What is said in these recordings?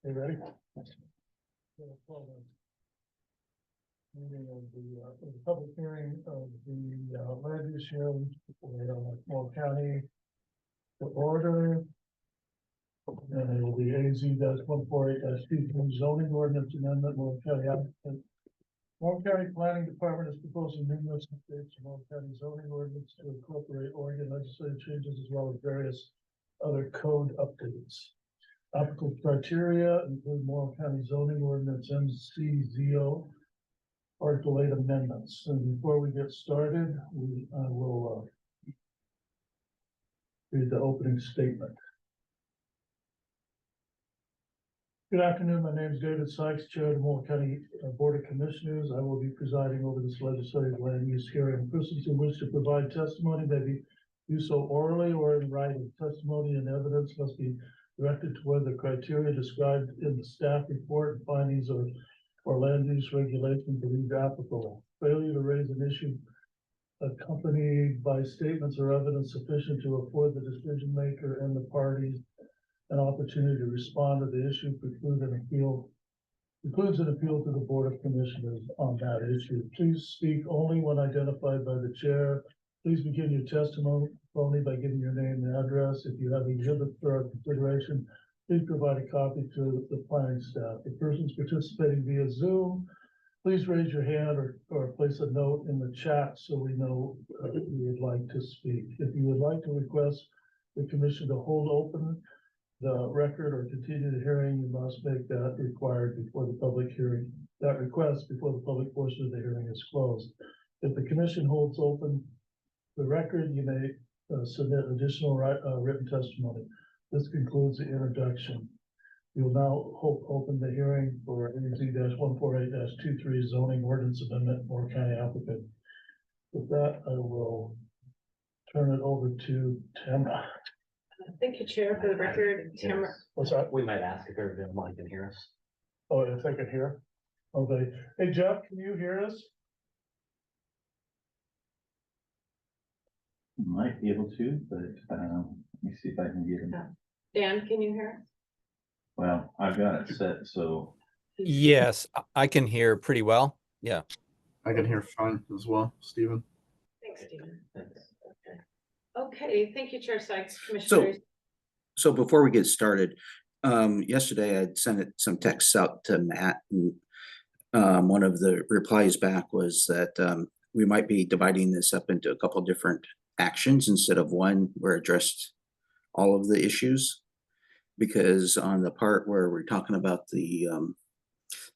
You ready? Meeting of the public hearing of the land use hearing for Morrow County to order. And it will be AZ-148-2 zoning ordinance amendment. Morrow County applicant. Morrow County Planning Department is proposing numerous updates to Morrow County zoning ordinance to incorporate Oregon legislative changes as well as various other code updates. Applicable criteria include Morrow County zoning ordinance MCZO Article 8 amendments. And before we get started, I will read the opening statement. Good afternoon. My name is David Sykes, Chair of the Morrow County Board of Commissioners. I will be presiding over this legislative land use hearing. Persons who wish to provide testimony may do so orally or in writing. Testimony and evidence must be directed toward the criteria described in the staff report and findings or land use regulation believed applicable. Failure to raise an issue accompanied by statements or evidence sufficient to afford the decision maker and the parties an opportunity to respond to the issue includes an appeal to the Board of Commissioners on that issue. Please speak only when identified by the chair. Please begin your testimony by giving your name and address. If you have exhibits for our consideration, please provide a copy to the planning staff. For persons participating via Zoom, please raise your hand or place a note in the chat so we know you would like to speak. If you would like to request the commission to hold open the record or continue the hearing, you must make that required before the public hearing, that request before the public portion of the hearing is closed. If the commission holds open the record, you may submit additional written testimony. This concludes the introduction. We will now open the hearing for AZ-148-23 zoning ordinance amendment Morrow County applicant. With that, I will turn it over to Tamara. Thank you, Chair. For the record, Tamara. What's that? We might ask if everybody online can hear us. Oh, if they could hear. Okay. Hey, Jeff, can you hear us? Might be able to, but let me see if I can get him. Dan, can you hear us? Well, I've got it set, so. Yes, I can hear pretty well. Yeah. I can hear fine as well, Stephen. Thanks, Stephen. Okay, thank you, Chair Sykes, Commissioners. So before we get started, yesterday I'd sent some texts out to Matt, and one of the replies back was that we might be dividing this up into a couple of different actions instead of one where addressed all of the issues. Because on the part where we're talking about the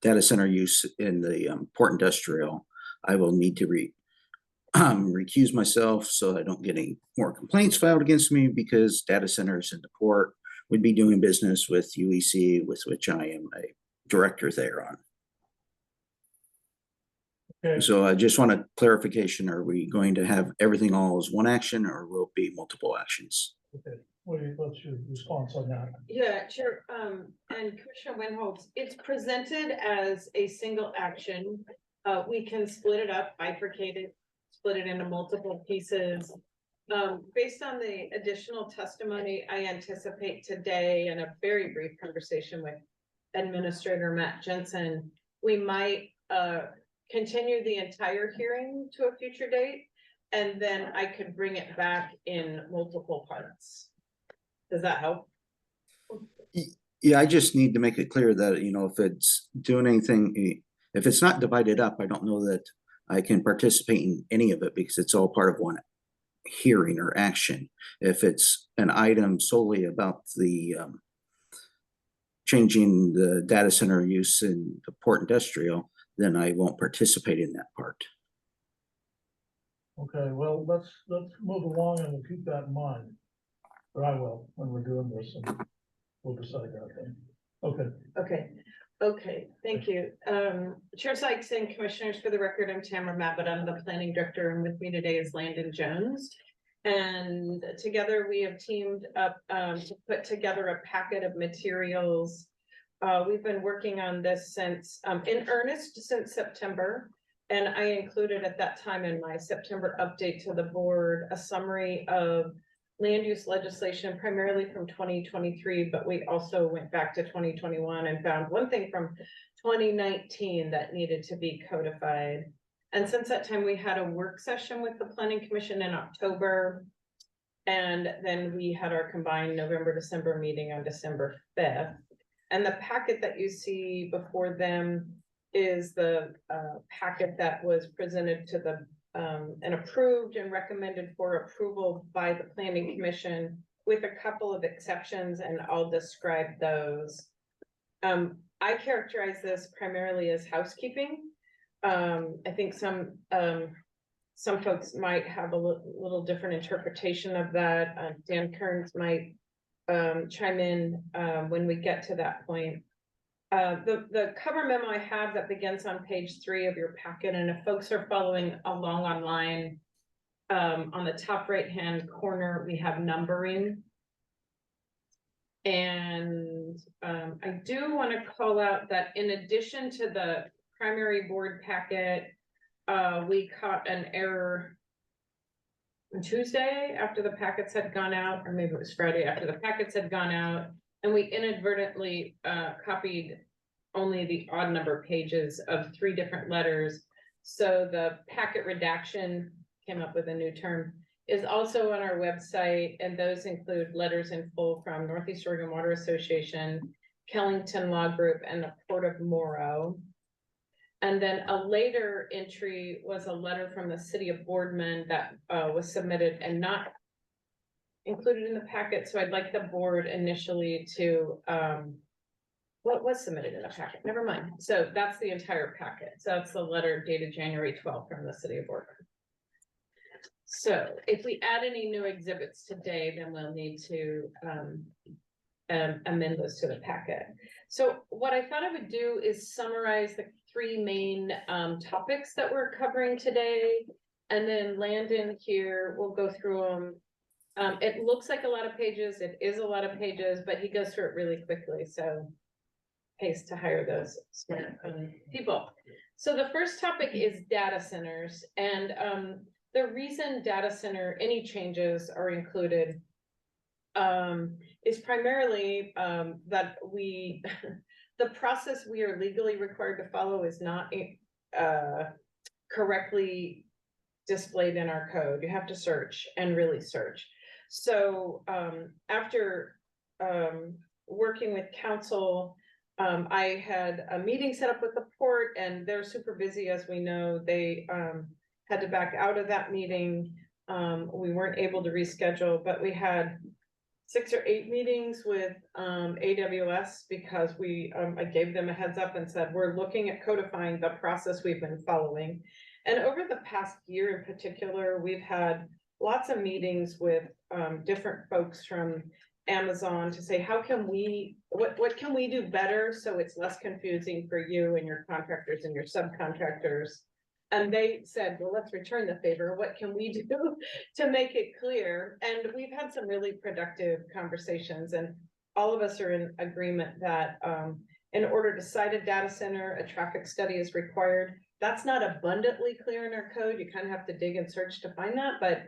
data center use in the port industrial, I will need to recuse myself so I don't get any more complaints filed against me, because data centers in the port would be doing business with UEC, with which I am a director there on. Okay. So I just want a clarification. Are we going to have everything all as one action, or will it be multiple actions? Okay. What's your response on that? Yeah, Chair, and Commissioner Winholtz, it's presented as a single action. We can split it up, bifurcate it, split it into multiple pieces. Based on the additional testimony I anticipate today and a very brief conversation with Administrator Matt Jensen, we might continue the entire hearing to a future date, and then I could bring it back in multiple parts. Does that help? Yeah, I just need to make it clear that, if it's doing anything, if it's not divided up, I don't know that I can participate in any of it, because it's all part of one hearing or action. If it's an item solely about the changing the data center use in the port industrial, then I won't participate in that part. Okay, well, let's move along and we'll keep that in mind. Or I will, when we're doing this, and we'll decide that then. Okay, thank you. Chair Sykes and Commissioners, for the record, I'm Tamara Mabbitt. I'm the Planning Director, and with me today is Landon Jones. And together we have teamed up to put together a packet of materials. We've been working on this since, in earnest, since September. And I included at that time in my September update to the board a summary of land use legislation primarily from 2023, but we also went back to 2021 and found one thing from 2019 that needed to be codified. And since that time, we had a work session with the Planning Commission in October. And then we had our combined November-December meeting on December 5th. And the packet that you see before them is the packet that was presented to the and approved and recommended for approval by the Planning Commission with a couple of exceptions, and I'll describe those. I characterize this primarily as housekeeping. I think some folks might have a little different interpretation of that. Dan Kearns might chime in when we get to that point. The cover memo I have that begins on page 3 of your packet, and if folks are following along online, on the top right-hand corner, we have numbering. And I do want to call out that in addition to the primary board packet, we caught an error on Tuesday after the packets had gone out, or maybe it was Friday after the packets had gone out, and we inadvertently copied only the odd number pages of 3 different letters. So the packet redaction, came up with a new term, is also on our website, and those include letters in full from Northeast Oregon Water Association, Kellington Law Group, and the Port of Morrow. And then a later entry was a letter from the City of Boardman that was submitted and not included in the packet. So I'd like the board initially to, what was submitted in the packet? Never mind. So that's the entire packet. So that's the letter dated January 12th from the City of Boardman. So if we add any new exhibits today, then we'll need to amend those to the packet. So what I thought I would do is summarize the 3 main topics that we're covering today, and then Landon here will go through them. It looks like a lot of pages. It is a lot of pages, but he goes through it really quickly. So pays to hire those smart people. So the first topic is data centers, and the reason data center, any changes are included is primarily that the process we are legally required to follow is not correctly displayed in our code. You have to search and really search. So after working with council, I had a meeting set up with the port, and they're super busy, as we know. They had to back out of that meeting. We weren't able to reschedule, but we had 6 or 8 meetings with AWS because I gave them a heads up and said, we're looking at codifying the process we've been following. And over the past year in particular, we've had lots of meetings with different folks from Amazon to say, how can we, what can we do better so it's less confusing for you and your contractors and your subcontractors? And they said, well, let's return the favor. What can we do to make it clear? And we've had some really productive conversations, and all of us are in agreement that in order to site a data center, a traffic study is required. That's not abundantly clear in our code. You kind of have to dig and search to find that, but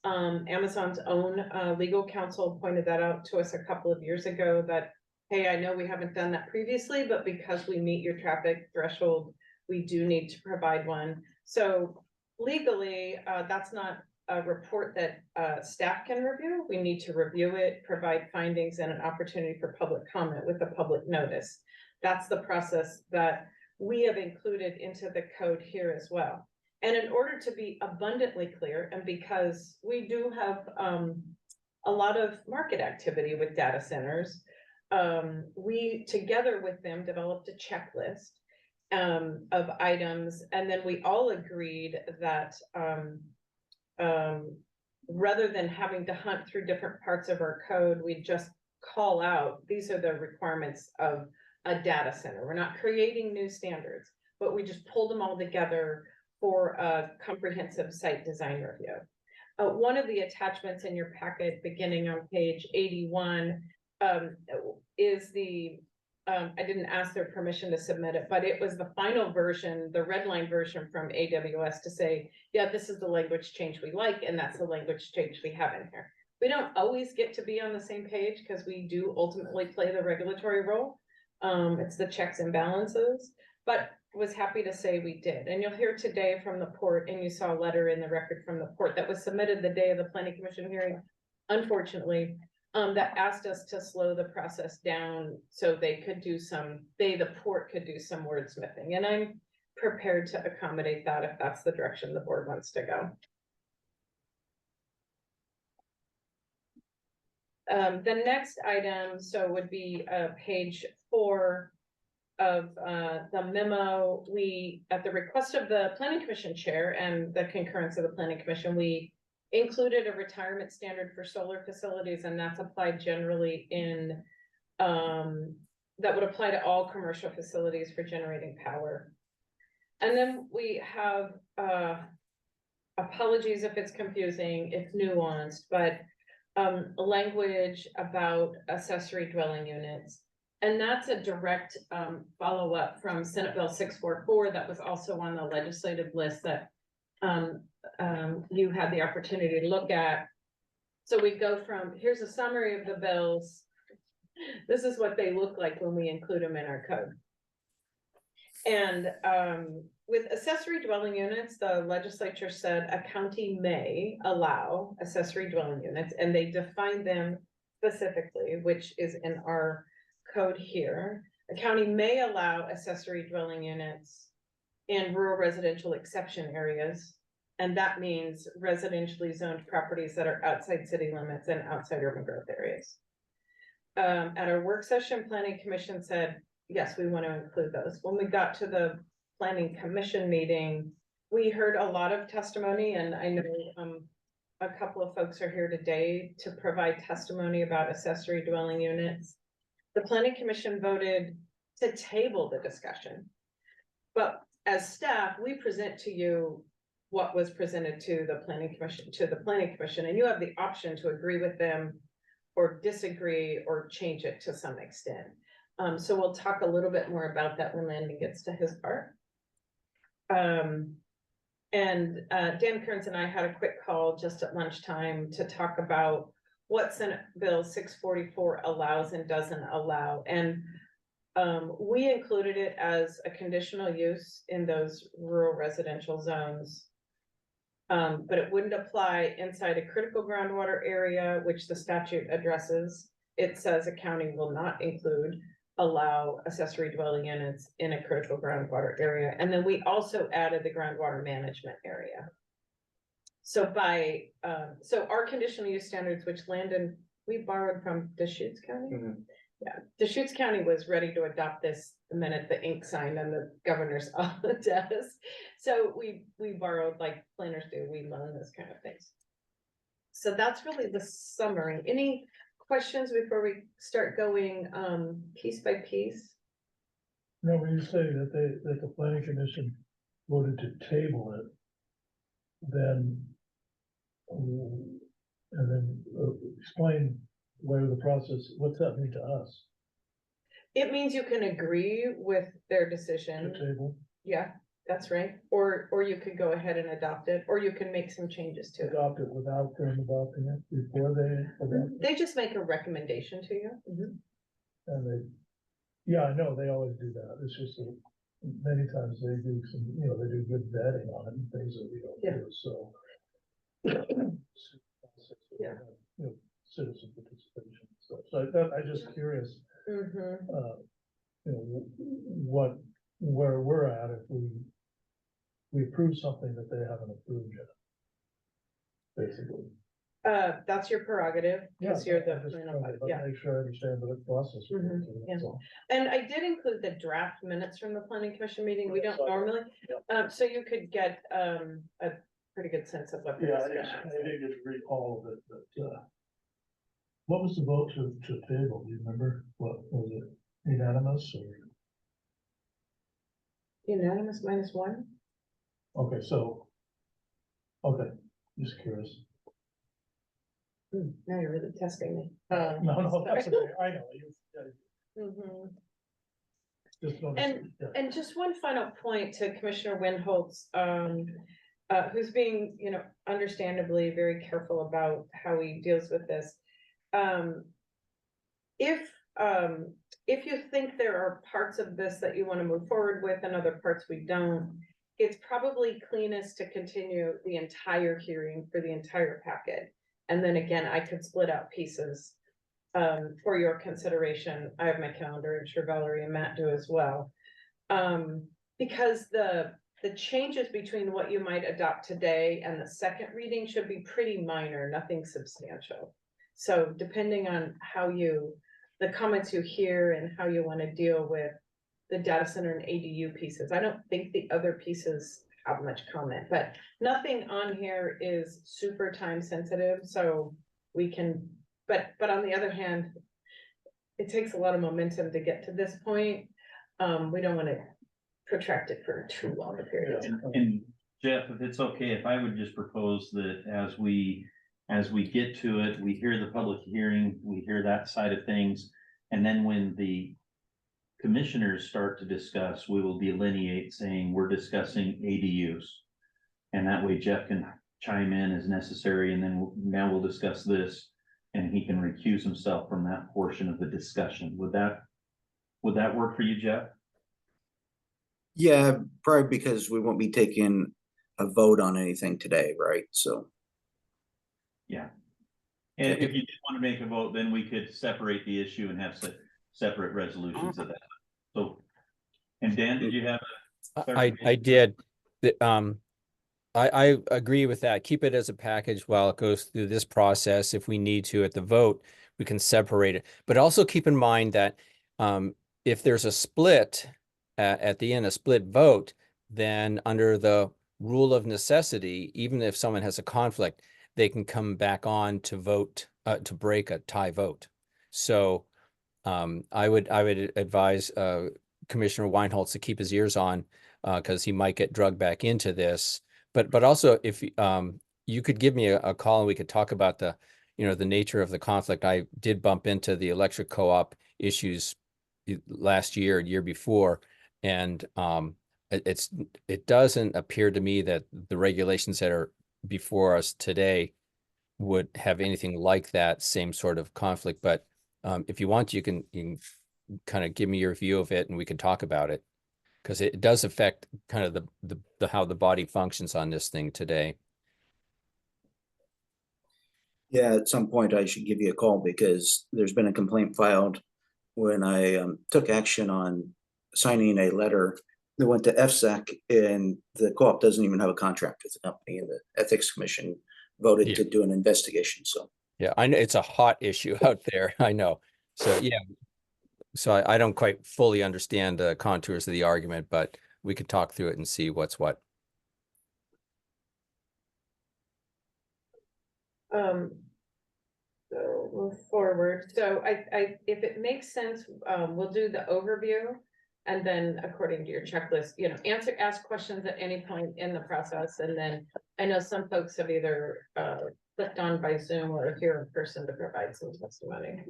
Amazon's own legal counsel pointed that out to us a couple of years ago that, hey, I know we haven't done that previously, but because we meet your traffic threshold, we do need to provide one. So legally, that's not a report that staff can review. We need to review it, provide findings, and an opportunity for public comment with a public notice. That's the process that we have included into the code here as well. And in order to be abundantly clear, and because we do have a lot of market activity with data centers, we together with them developed a checklist of items, and then we all agreed that rather than having to hunt through different parts of our code, we just call out, these are the requirements of a data center. We're not creating new standards, but we just pulled them all together for a comprehensive site design review. One of the attachments in your packet beginning on page 81 is the I didn't ask their permission to submit it, but it was the final version, the red line version from AWS to say, yeah, this is the language change we like, and that's the language change we have in here. We don't always get to be on the same page because we do ultimately play the regulatory role. It's the checks and balances, but was happy to say we did. And you'll hear today from the port, and you saw a letter in the record from the port that was submitted the day of the planning commission hearing, unfortunately, that asked us to slow the process down so they could do the port could do some wordsmithing. And I'm prepared to accommodate that if that's the direction the board wants to go. The next item, would be page 4 of the memo. We, at the request of the planning commission chair and the concurrence of the planning commission, we included a retirement standard for solar facilities, and that's applied generally in that would apply to all commercial facilities for generating power. And then we have apologies if it's confusing, it's nuanced, but language about accessory dwelling units. And that's a direct follow-up from Senate Bill 644 that was also on the legislative list that you had the opportunity to look at. So we go from, here's a summary of the bills. This is what they look like when we include them in our code. And with accessory dwelling units, the legislature said a county may allow accessory dwelling units, and they define them specifically, which is in our code here. A county may allow accessory dwelling units in rural residential exception areas. And that means residentially zoned properties that are outside city limits and outside urban growth areas. At our work session, planning commission said, yes, we want to include those. When we got to the planning commission meeting, we heard a lot of testimony, and I know a couple of folks are here today to provide testimony about accessory dwelling units. The planning commission voted to table the discussion. But as staff, we present to you what was presented to the planning commission, and you have the option to agree with them or disagree or change it to some extent. So we'll talk a little bit more about that when Landon gets to his part. Dan Kearns and I had a quick call just at lunchtime to talk about what Senate Bill 644 allows and doesn't allow. And we included it as a conditional use in those rural residential zones. But it wouldn't apply inside a critical groundwater area, which the statute addresses. It says a county will not allow accessory dwelling units in a critical groundwater area. And then we also added the groundwater management area. So so our conditional use standards, which Landon, we borrowed from Deschutes County. Mm-hmm. Yeah, Deschutes County was ready to adopt this the minute the ink signed on the governor's desk. So we borrowed, like planners do, we loan those kind of things. So that's really the summary. Any questions before we start going piece by piece? No, when you say that the planning commission voted to table it, then explain where the process, what's that mean to us? It means you can agree with their The decision. table, Yeah, that's right. Or you could go ahead and adopt it, or you can make some changes to it. adopt it without them adopting it before they adopt it? They just make a recommendation to you. And yeah, I know, they always do that. It's just that many times they do some, they do good vetting on it and things that we don't Yeah. do, so. Yeah. Citizen participation and stuff. So I'm just curious, where we're at if we approve something that they haven't approved yet. Basically. That's your prerogative, because you're the, I'm just trying to yeah. make sure I understand the process. we're going through, that's yeah. all. And I did include the draft minutes from the planning commission meeting. We don't Yes, I- normally, so you could get a pretty good sense of what the Yeah, discussion I didn't read all of it, but, what was the vote to table? Do you remember? What was it? Unanimous or? Unanimous -1? Okay, just curious. Now you're really testing me. No, that's sorry. okay. I know. Mhm. Just noticed. And- Yeah. And just one final point to Commissioner Winholtz, who's being, understandably very careful about how he deals with this. Um, if, if you think there are parts of this that you want to move forward with and other parts we don't, it's probably cleanest to continue the entire hearing for the entire packet. And then again, I could split out pieces for your consideration. I have my calendar, I'm sure Valerie and Matt do as well. Because the changes between what you might adopt today and the second reading should be pretty minor, nothing substantial. So depending on the comments you hear and how you want to deal with the data center and ADU pieces, I don't think the other pieces have much comment, but nothing on here is super time sensitive, so we can, but on the other hand, it takes a lot of momentum to get to this point. We don't want to protract it for too long a period of time. And Jeff, if it's okay, if I would just propose that as we get to it, we hear the public hearing, we hear that side of things. And then when the commissioners start to discuss, we will delineate saying we're discussing ADUs. And that way Jeff can chime in as necessary. And then now we'll discuss this and he can recuse himself from that portion of the discussion. Would that work for you, Jeff? Yeah, probably because we won't be taking a vote on anything today, right? So, Yeah. And if you did want to make a vote, then we could separate the issue and have separate resolutions of that. So, and Dan, did you have? I did. I agree with that. Keep it as a package while it goes through this process. If we need to at the vote, we can separate it. But also keep in mind that if there's a split at the end, a split vote, then under the rule of necessity, even if someone has a conflict, they can come back on to vote to break a tie vote. So I would advise Commissioner Weinholz to keep his ears on because he might get drugged back into this. But also if you could give me a call and we could talk about the nature of the conflict. I did bump into the electric co-op issues last year, year before, and it doesn't appear to me that the regulations that are before us today would have anything like that same sort of conflict. But if you want, you can kind of give me your view of it and we can talk about it, because it does affect kind of the how the body functions on this thing today. yeah, at some point I should give you a call because there's been a complaint filed when I took action on signing a letter that went to FSAC, and the co-op doesn't even have a contract with the company, and the Ethics Commission voted to do an investigation. So yeah, I know it's a hot issue out there. I know. So yeah, so I don't quite fully understand the contours of the argument, but we could talk through it and see what's what. So move forward. So if it makes sense, we'll do the overview. And then according to your checklist, ask questions at any point in the process. And then I know some folks have either clicked on by Zoom or here in person to provide some testimony.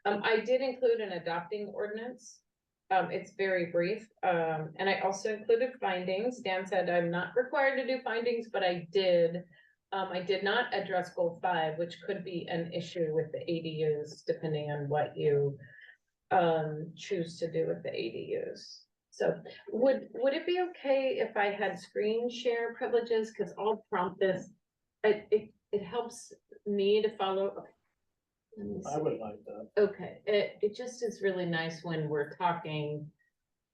I did include an adopting ordinance. It's very brief. And I also included findings. Dan said I'm not required to do findings, but I did. I did not address goal 5, which could be an issue with the ADUs, depending on what you choose to do with the ADUs. So would it be okay if I had screen share privileges? Because I'll prompt this. It helps me to follow. I would like that. Okay, it just is really nice when we're talking,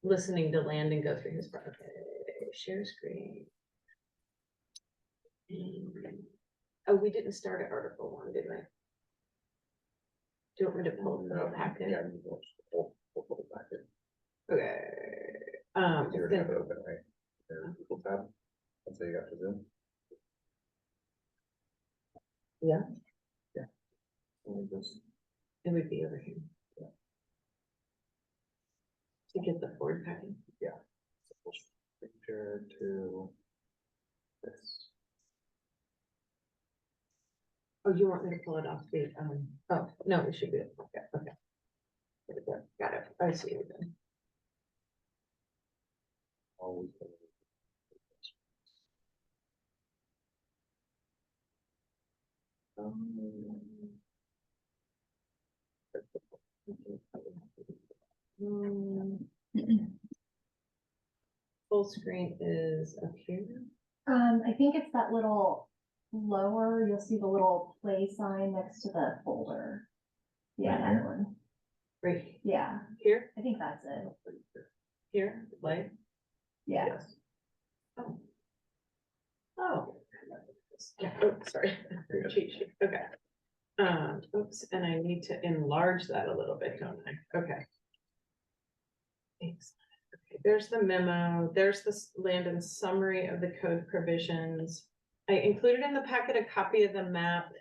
listening to Landon go through his project. Share screen. Oh, we didn't start at Article 1, did we? Do you want me to pull the packet? Yeah, we'll pull it back in. Okay. You already have it open, right? There, Google tab. That's how you got to Zoom. Yeah. Yeah. Only this. It would be over here. Yeah. To get the forward packet. Yeah. So we'll picture to this. Oh, you want me to pull it off the, oh, no, it should be, okay, okay. There we go. Got it, I see it then. Always. Full screen is up here. I think it's that little lower, you'll see the little play sign next to the folder. Yeah, Right that here? one. Right Yeah, here, I think that's it. here, like, Yeah. yes. Oh. Oh. Yeah, oh, sorry. Cheat sheet, okay. Oops, and I need to enlarge that a little bit, don't I? Okay. Thanks. Okay, there's the memo, there's this land and summary of the code provisions. I included in the packet a copy of the map.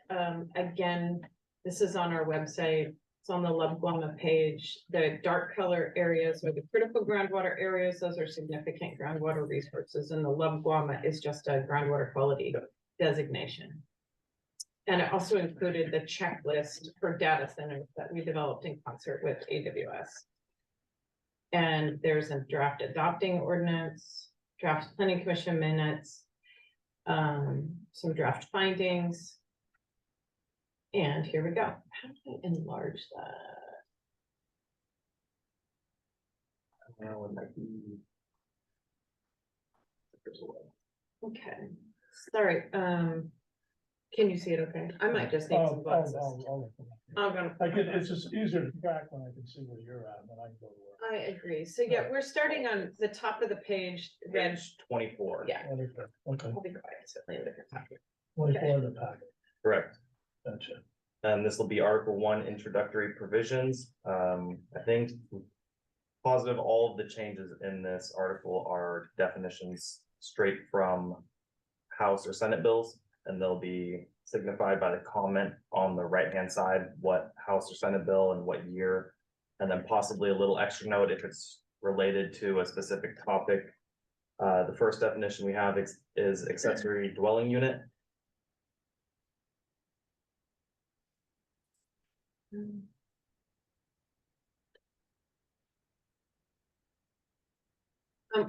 Again, this is on our website. It's on the Lubguama page. The dark color areas are the critical groundwater areas. Those are significant groundwater resources, and the Lubguama is just a groundwater quality designation. And it also included the checklist for data centers that we developed in concert with AWS. And there's a draft adopting ordinance, draft planning commission minutes, some draft findings. And here we go. How do I enlarge that? Okay, sorry, can you see it okay? I might just need some glasses. I'm gonna. It's just easier to track when I can see where you're at, and I can go to work. I agree. So yeah, we're starting on the top of the page, red. Page 24. Yeah, Okay, I'll be quiet. So later we can talk. 24 in the packet, Correct. gotcha. And this will be Article 1 introductory provisions. I think positive, all of the changes in this article are definitions straight from House or Senate bills, and they'll be signified by the comment on the right-hand side, what House or Senate bill and what year, and then possibly a little extra note if it's related to a specific topic. The first definition we have is accessory dwelling unit.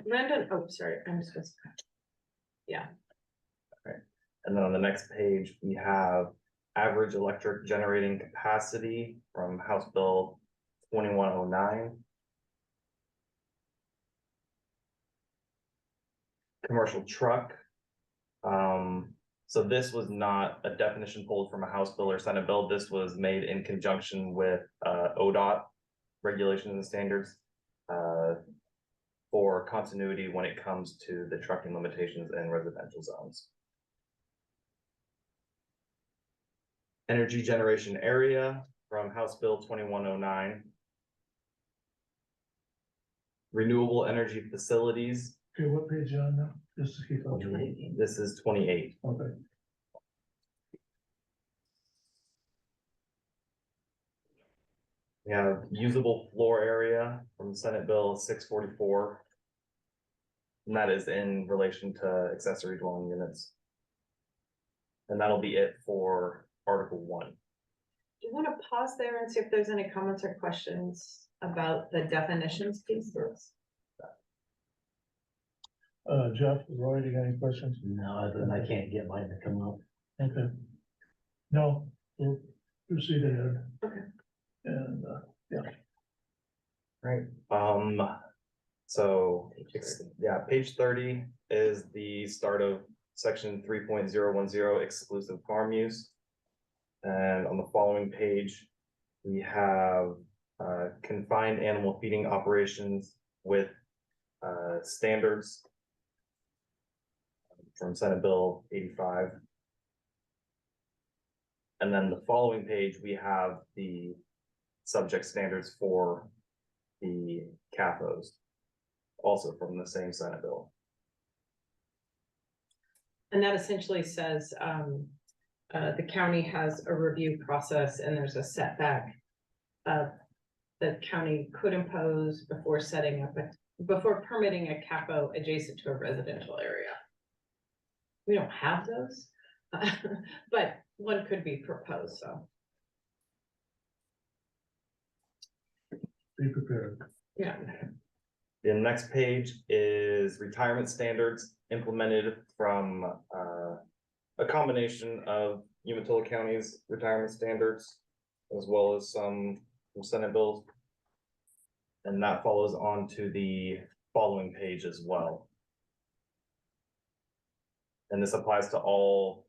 Brandon, oh, sorry, I'm supposed to. Yeah, And then on the next page, we have average electric generating capacity from House Bill 2109. Commercial truck. So this was not a definition pulled from a House bill or Senate bill. This was made in conjunction with ODOT regulations and standards for continuity when it comes to the trucking limitations in residential zones. Energy generation area from House Bill 2109. Renewable energy facilities. Okay, what page you on now? Just to keep up. This is 28. Okay, We have usable floor area from Senate Bill 644. And that is in relation to accessory dwelling units. And that'll be it for Article 1. do you want to pause there and see if there's any comments or questions about the definitions pieces? Jeff, Roy, do you got any questions? No, then I can't get mine to come up. Okay. No, we'll proceed ahead. Okay. And, Right. So yeah, page 30 is the start of section 3.010 exclusive farm use. And on the following page, we have confined animal feeding operations with standards from Senate Bill 85. And then the following page, we have the subject standards for the CAFOs, also from the same Senate bill. And that essentially says, the county has a review process and there's a setback the county could impose before setting up before permitting a capo adjacent to a residential area. We don't have those, but one could be proposed, so. be prepared. Yeah. The next page is retirement standards implemented from a combination of Umatilla County's retirement standards, as well as some from Senate bills. And that follows on to the following page as well. And this applies to all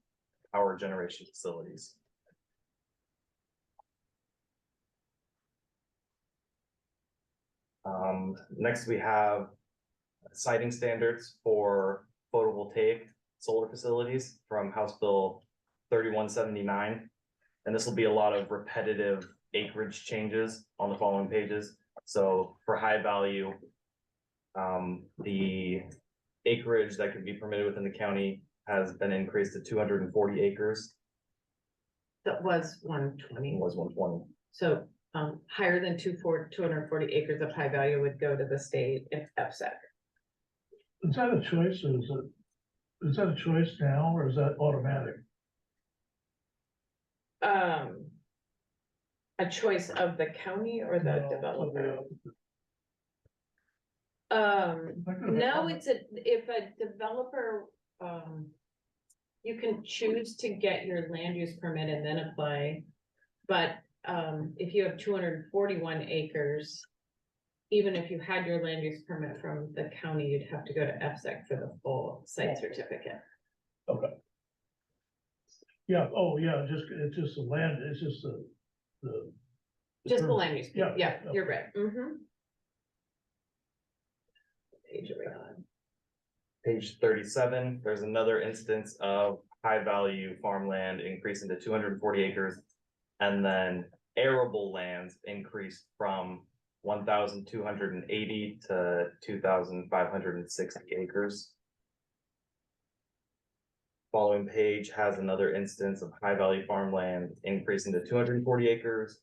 power generation facilities. Next we have siting standards for photovoltaic solar facilities from House Bill 3179. And this will be a lot of repetitive acreage changes on the following pages. So for high value, the acreage that could be permitted within the county has been increased to 240 acres. That was 120. It was 120. So higher than 240 acres of high value would go to the state in FSEC. Is that a choice, or is that a choice now, or is that automatic? A choice of the county or the No, developer? somebody No, if a developer, you can choose to get your land use permit and then apply. But if you have 241 acres, even if you had your land use permit from the county, you'd have to go to FSEC for the full site certificate. Okay. Yeah, oh, yeah, it's just the land, it's just the. Just the land use, Yeah, yeah, yeah. you're right. Mm-hmm. Page are we on? Page 37, there's another instance of high value farmland increasing to 240 acres. And then arable lands increased from 1,280 to 2,560 acres. Following page has another instance of high value farmland increasing to 240 acres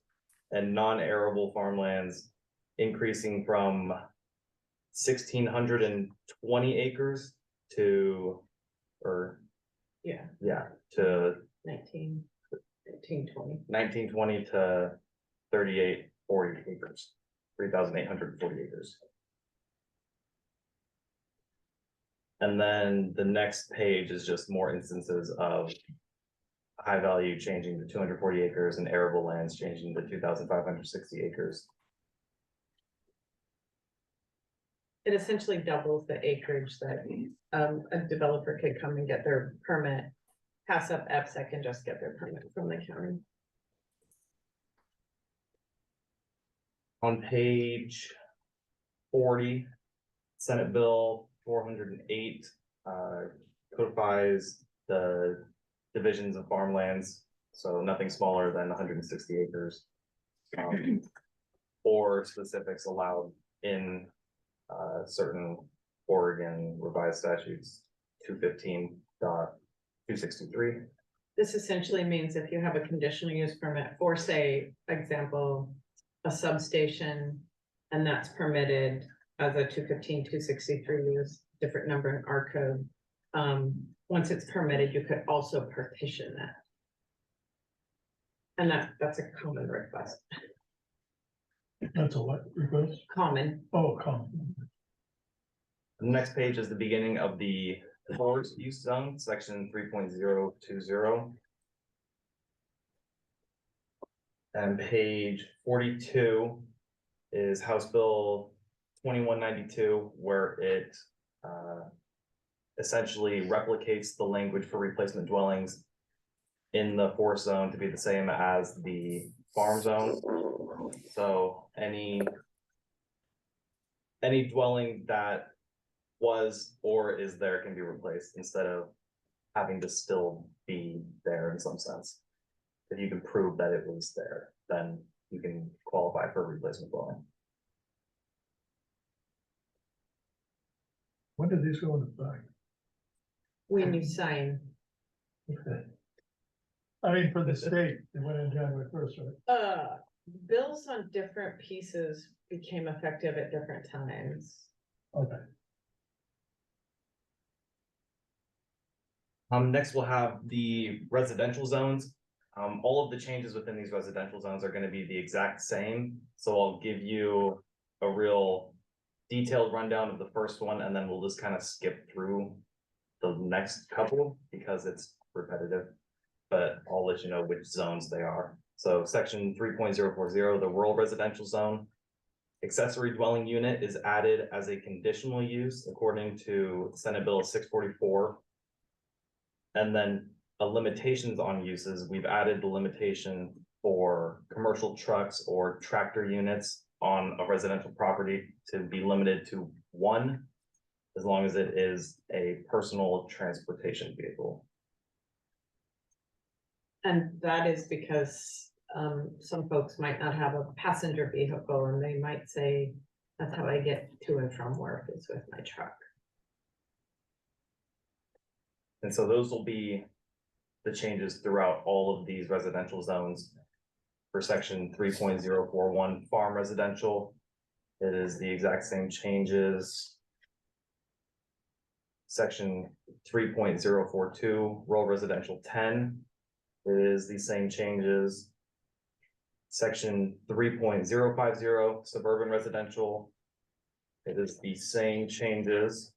and non-arable farmlands increasing from 1,620 acres to, Yeah, to 1920. to 3,840 acres, 3,840 acres. And then the next page is just more instances of high value changing to 240 acres and arable lands changing to 2,560 acres. It essentially doubles the acreage that a developer could come and get their permit, pass up FSEC and just get their permit from the county. On page 40, Senate Bill 408 codifies the divisions of farmlands, so nothing smaller than 160 acres. Or specifics allowed in certain Oregon revised statutes 215.263. This essentially means if you have a conditional use permit for, say, example, a substation, and that's permitted as a 215.263 use, different number in our code. Once it's permitted, you could also partition that. And that's a common request. That's a what request? Common. Oh, common. The next page is the beginning of the forest use zone, section 3.020. And page 42 is House Bill 2192, where it essentially replicates the language for replacement dwellings in the forest zone to be the same as the farm zone. So any dwelling that was or is there can be replaced instead of having to still be there in some sense. If you can prove that it was there, then you can qualify for a replacement dwelling. When did these go into effect? When you sign. Okay. I mean, for the state, it went in January 1st, right? Bills on different pieces became effective at different times. Okay. Next we'll have the residential zones. All of the changes within these residential zones are going to be the exact same. So I'll give you a real detailed rundown of the first one, and then we'll just kind of skip through the next couple because it's repetitive, but I'll let you know which zones they are. So section 3.040, the rural residential zone. Accessory dwelling unit is added as a conditional use according to Senate Bill 644. And then limitations on uses, we've added the limitation for commercial trucks or tractor units on a residential property to be limited to one, as long as it is a personal transportation vehicle. And that is because some folks might not have a passenger vehicle and they might say, that's how I get to and from work is with my truck. And so those will be the changes throughout all of these residential zones. For section 3.041 farm residential, it is the exact same changes. Section 3.042 rural residential 10, it is the same changes. Section 3.050 suburban residential, it is the same changes.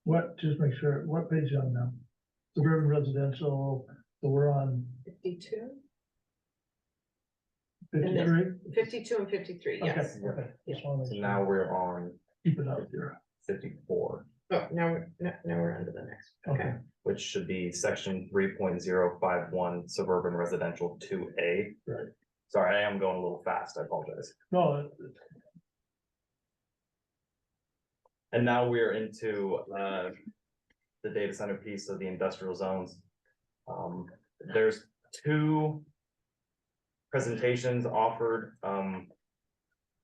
What, just make sure, what page on now? Suburban residential, so we're on 52? 53? 52 and 53, yes. Okay, just wanna So make now sure. we're on Keep it up here. 54, Oh, now we're on to the next. Okay, which should be section 3.051 suburban residential 2A. right. Sorry, I am going a little fast, I apologize. No, And now we're into the data center piece of the industrial zones. There's two presentations offered.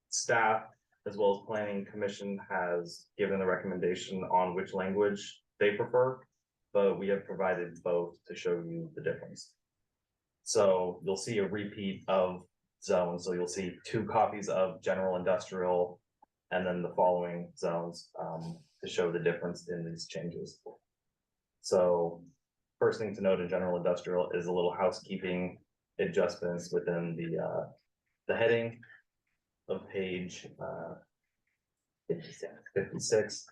Staff as well as planning commission has given a recommendation on which language they prefer, but we have provided both to show you the difference. So you'll see a repeat of zones. So you'll see 2 copies of general industrial and then the following zones to show the difference in these changes. So first thing to note in general industrial is a little housekeeping adjustments within the heading of page 56.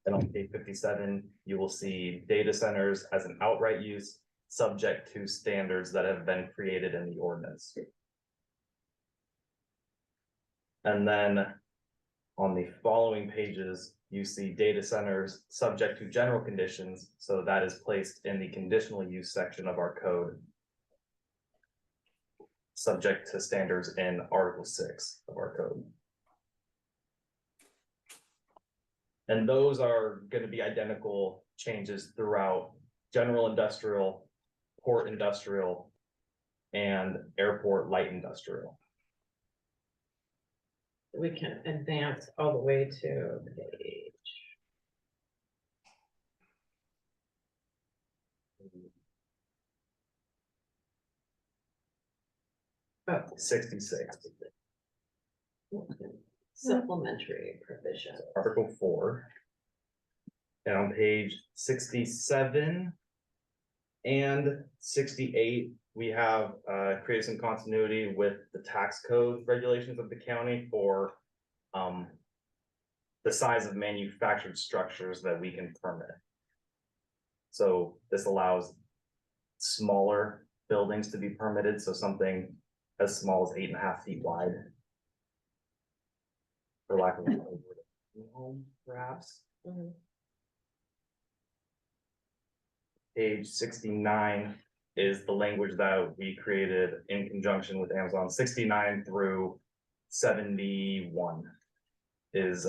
And on page 57, you will see data centers as an outright use subject to standards that have been created in the ordinance. And then on the following pages, you see data centers subject to general conditions. So that is placed in the conditional use section of our code, subject to standards in Article 6 of our code. And those are going to be identical changes throughout general industrial, port industrial, and airport light industrial. We can advance all the way to page. Oh, 66. supplementary provision. Article 4. And on page 67 and 68, we have created some continuity with the tax code regulations of the county for the size of manufactured structures that we can permit. So this allows smaller buildings to be permitted, so something as small as 8.5 feet wide. For lack of a better word, home, perhaps. Mhm. Page 69 is the language that we created in conjunction with Amazon. 69 through 71 is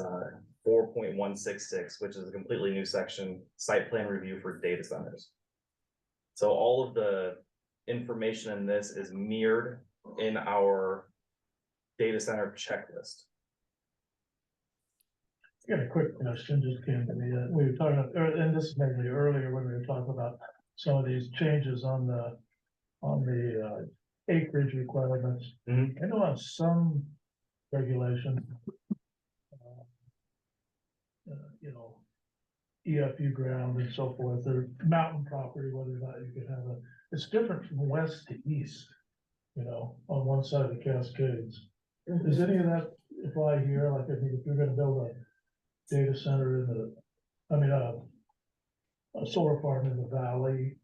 4.166, which is a completely new section, site plan review for data centers. So all of the information in this is mirrored in our data center checklist. I got a quick question just came to me. We were talking about, and this is maybe earlier when we were talking about some of these changes on the acreage requirements. Mhm. I know on some regulations, you know, EFU ground and so forth, or mountain property, whether or not you can have it's different from west to east, you know, on one side of the Cascades. Does any of that apply here? Like if you're gonna build a data center in a solar farm in the valley,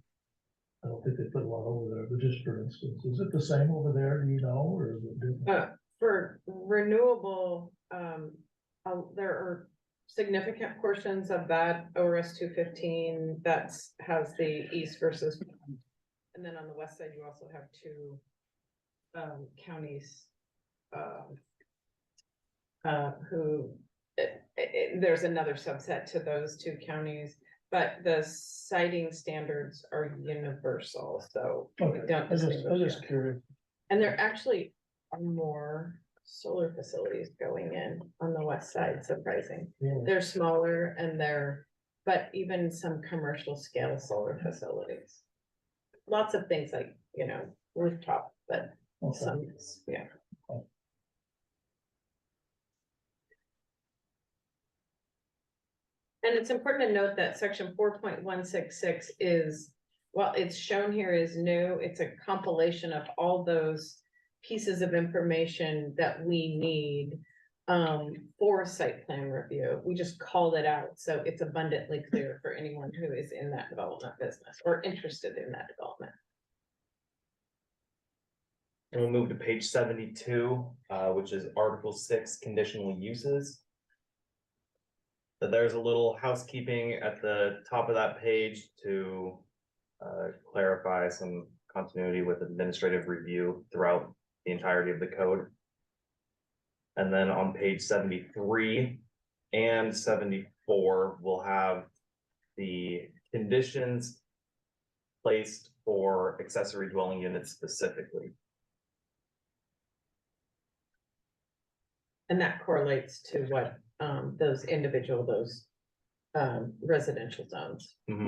I don't think they put a lot over there, but just for instance, is it the same over there, do you know, or is it different? For renewable, there are significant portions of that ORS 215 has the east versus. And then on the west side, you also have two counties who there's another subset to those two counties, but the siting standards are universal, so we Okay, don't I was distinguish. just curious. And there actually are more solar facilities going in on the west side, surprising. Yeah. They're smaller but even some commercial scale solar facilities. Lots of things like, rooftop, but Okay. some, yeah. And it's important to note that section 4.166 is, while it's shown here as new, it's a compilation of all those pieces of information that we need for site plan review. We just called it out, so it's abundantly clear for anyone who is in that development business or interested in that development. And we'll move to page 72, which is Article 6, conditional uses. But there's a little housekeeping at the top of that page to clarify some continuity with administrative review throughout the entirety of the code. And then on page 73 and 74, we'll have the conditions placed for accessory dwelling units specifically. And that correlates to what those residential zones. Mm-hmm.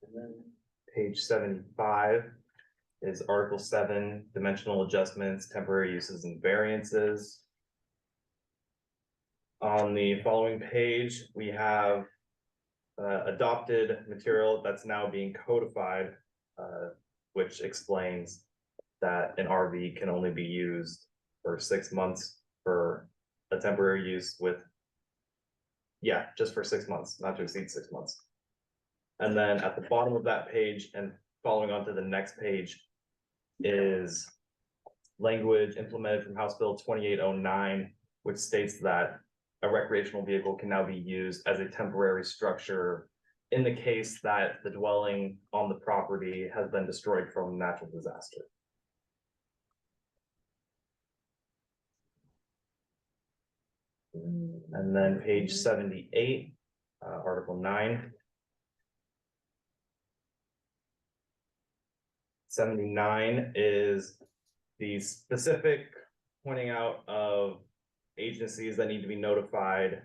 And then page 75 is Article 7, dimensional adjustments, temporary uses and variances. On the following page, we have adopted material that's now being codified, which explains that an RV can only be used for 6 months for a temporary use with, just for 6 months, not to exceed 6 months. And then at the bottom of that page and following on to the next page is language implemented from House Bill 2809, which states that a recreational vehicle can now be used as a temporary structure in the case that the dwelling on the property has been destroyed from natural disaster. And then page 78, Article 9. 79 is the specific pointing out of agencies that need to be notified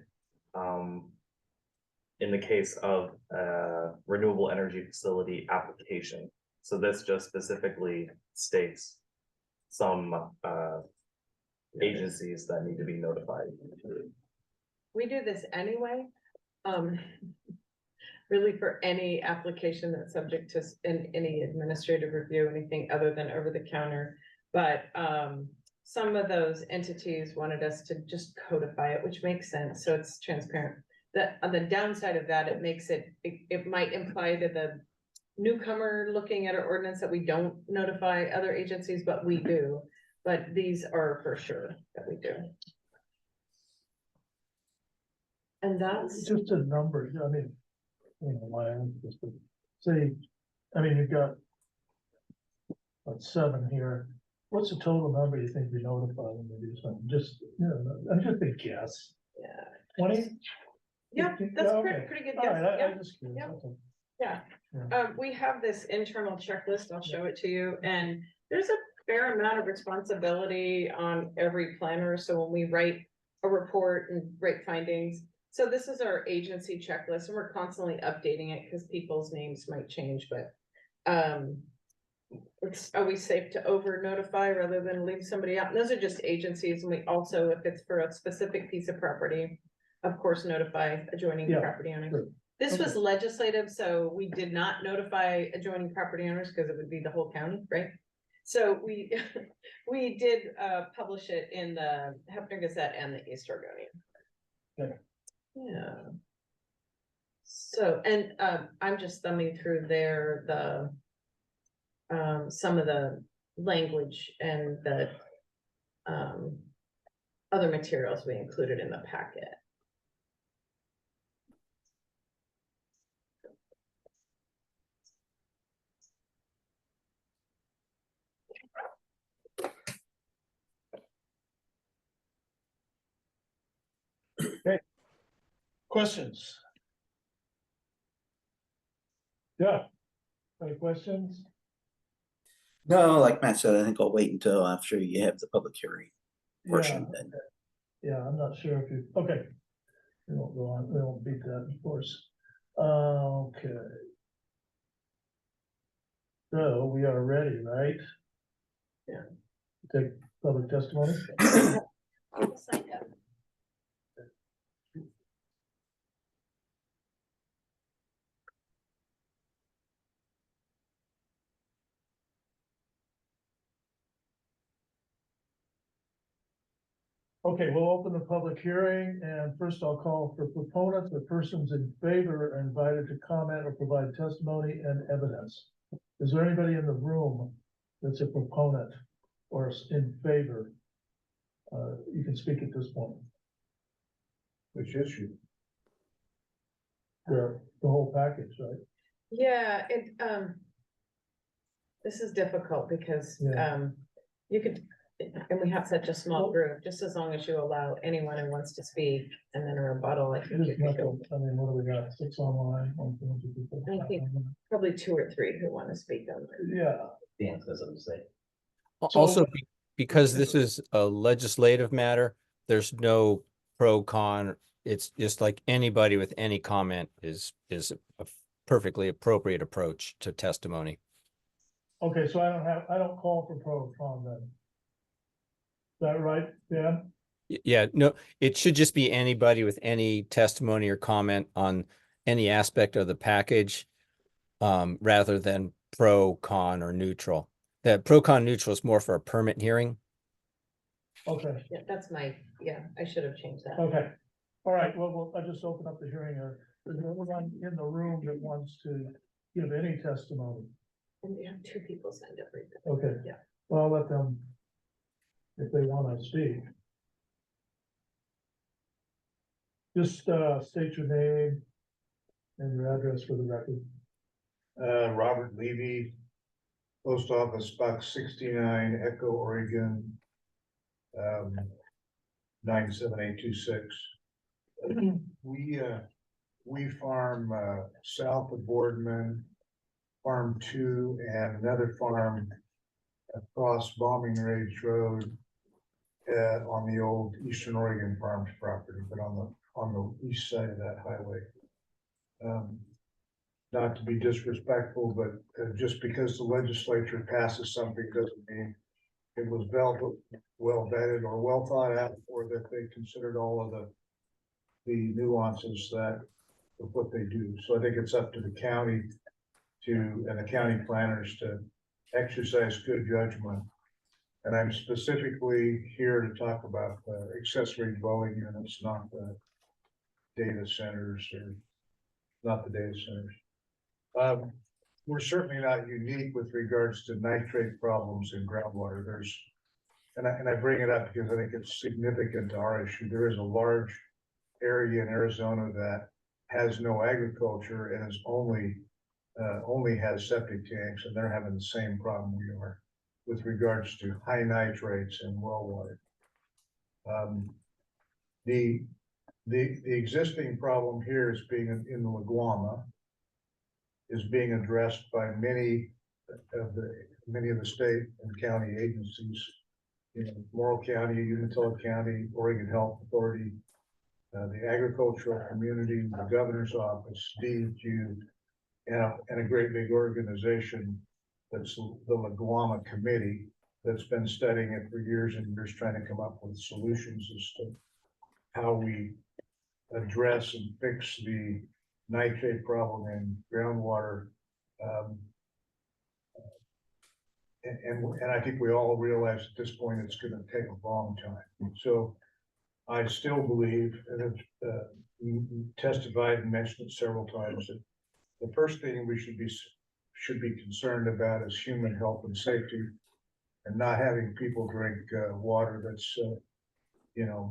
in the case of renewable energy facility application. So this just specifically states some agencies that need to be notified. We do this anyway. Really for any application that's subject to any administrative review, anything other than over the counter. But some of those entities wanted us to just codify it, which makes sense. So it's transparent. On the downside of that, it makes it might imply to the newcomer looking at our ordinance that we don't notify other agencies, but we do. But these are for sure that we do. And that's Just a number, I mean, why I'm just to say, you've got 7 here. What's the total number you think we notify when we do something? Just, I'm just a guess. Yeah. 20? Yeah, that's okay. pretty good All guess. right, Yeah. I'm just curious. Yeah. Okay. Yeah. We have this internal checklist. I'll show it to you. And there's a fair amount of responsibility on every planner. So when we write a report and write findings, so this is our agency checklist, and we're constantly updating it because people's names might change, but it's always safe to over notify rather than leave somebody out. And those are just agencies. And we also, if it's for a specific piece of property, of course, notify adjoining property owners. Sure. This was legislative, so we did not notify adjoining property owners because it would be the whole county, right? So we, we did publish it in the Hefner Gazette and the East Oregonian. Okay. Yeah. So, and I'm just thumbing through there, some of the language and the other materials we included in the packet. Questions? Yeah. Any questions? No, like Matt said, I think I'll wait until after you have the public hearing Yeah, portion then. yeah, I'm not sure if you, okay. We won't go on, we won't beat that, of course. Okay. So we are ready, right? Yeah. Take public testimony? Okay, we'll open the public hearing, and first I'll call for proponents or persons in favor are invited to comment or provide testimony and evidence. Is there anybody in the room that's a proponent or in favor? You can speak at this point. Which issue? The whole package, right? Yeah, this is difficult because, Yeah. you could, and we have such a small group, just as long as you allow anyone who wants to speak and then a rebuttal, I think you There's could go. nothing, I mean, what do we got? 6 online, 1 people. I think probably 2 or 3 who want to speak on it. Yeah, Dan says what to say. Also, because this is a legislative matter, there's no pro con. It's just like anybody with any comment is a perfectly appropriate approach to testimony. okay, so I don't call for pro or con then. Is that right, Dan? Yeah, no, it should just be anybody with any testimony or comment on any aspect of the package, rather than pro, con, or neutral. The pro, con, neutral is more for a permit hearing. Okay, Yeah, that's yeah, I should have changed that. okay. All right, well, I just open up the hearing. Is there anyone in the room that wants to give any testimony? And we have 2 people signed up right now. Okay. Yeah. Well, I'll let them, if they want to speak. Just state your name and your address for the record. Robert Levy, Post Office Box 69, Echo, Oregon, 97826. We farm south of Boardman, Farm 2, and another farm across Bombing Range Road on the old Eastern Oregon Farms property, but on the east side of that highway. Not to be disrespectful, but just because the legislature passes something doesn't mean it was well vetted or well thought out, or that they considered all of the nuances that of what they do. So I think it's up to the county and the county planners to exercise good judgment. And I'm specifically here to talk about accessory dwelling units, not the data centers or not the data centers. We're certainly not unique with regards to nitrate problems in groundwater. And I bring it up because I think it's significant to our issue. There is a large area in Arizona that has no agriculture and is only has septic tanks, and they're having the same problem we are with regards to high nitrates in well water. The existing problem here is being in the Laguama, is being addressed by many of the state and county agencies. Morrow County, Umatilla County, Oregon Health Authority, the agricultural community, the governor's office, DEQ, and a great big organization that's the Laguama Committee that's been studying it for years and years, trying to come up with solutions as to how we address and fix the nitrate problem in groundwater. and I think we all realize at this point it's gonna take a long time. So I still believe, and have testified and mentioned it several times, that the first thing we should be concerned about is human health and safety, and not having people drink water that's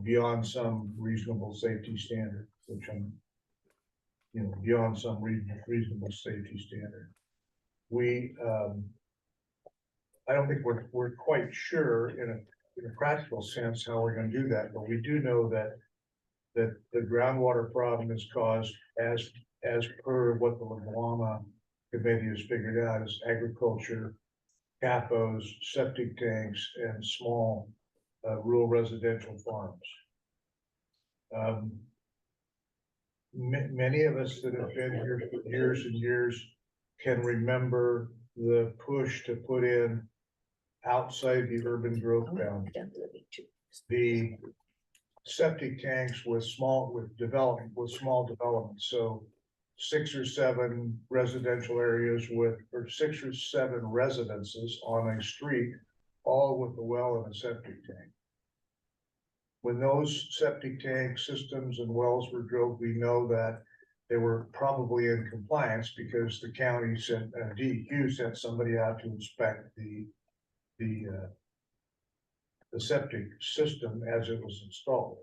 beyond some reasonable safety standard, which I'm beyond some reasonable safety standard. We I don't think we're quite sure in a practical sense how we're going to do that, but we do know that the groundwater problem is caused as per what the Lama committee has figured out, is agriculture, CAFOs, septic tanks, and small rural residential farms. Many of us that have been here for years and years can remember the push to put in outside the urban growth boundary. The septic tanks with small development. So 6 or 7 residential areas or 6 or 7 residences on a street, all with a well and a septic tank. When those septic tank systems and wells were drilled, we know that they were probably in compliance because the county sent, DEQ sent somebody out to inspect the septic system as it was installed.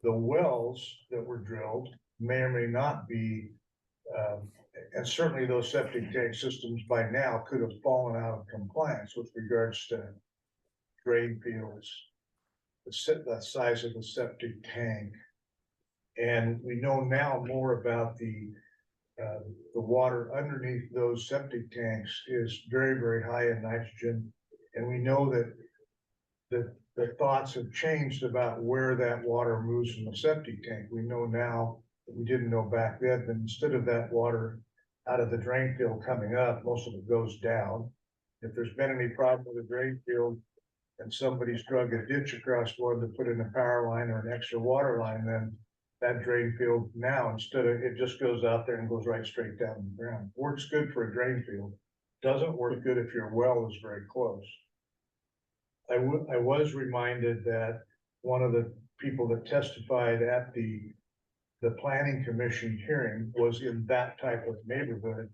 The wells that were drilled may or may not be, and certainly those septic tank systems by now could have fallen out of compliance with regards to drain fields, the size of the septic tank. And we know now more about the water underneath those septic tanks is very, very high in nitrogen. And we know that the thoughts have changed about where that water moves from the septic tank. We know now that we didn't know back then, that instead of that water out of the drain field coming up, most of it goes down. If there's been any problem with the drain field and somebody's drug a ditch across one to put in a power line or an extra water line, then that drain field now, instead of, it just goes out there and goes right straight down the ground. Works good for a drain field. Doesn't work good if your well is very close. I was reminded that one of the people that testified at the planning commission hearing was in that type of neighborhood.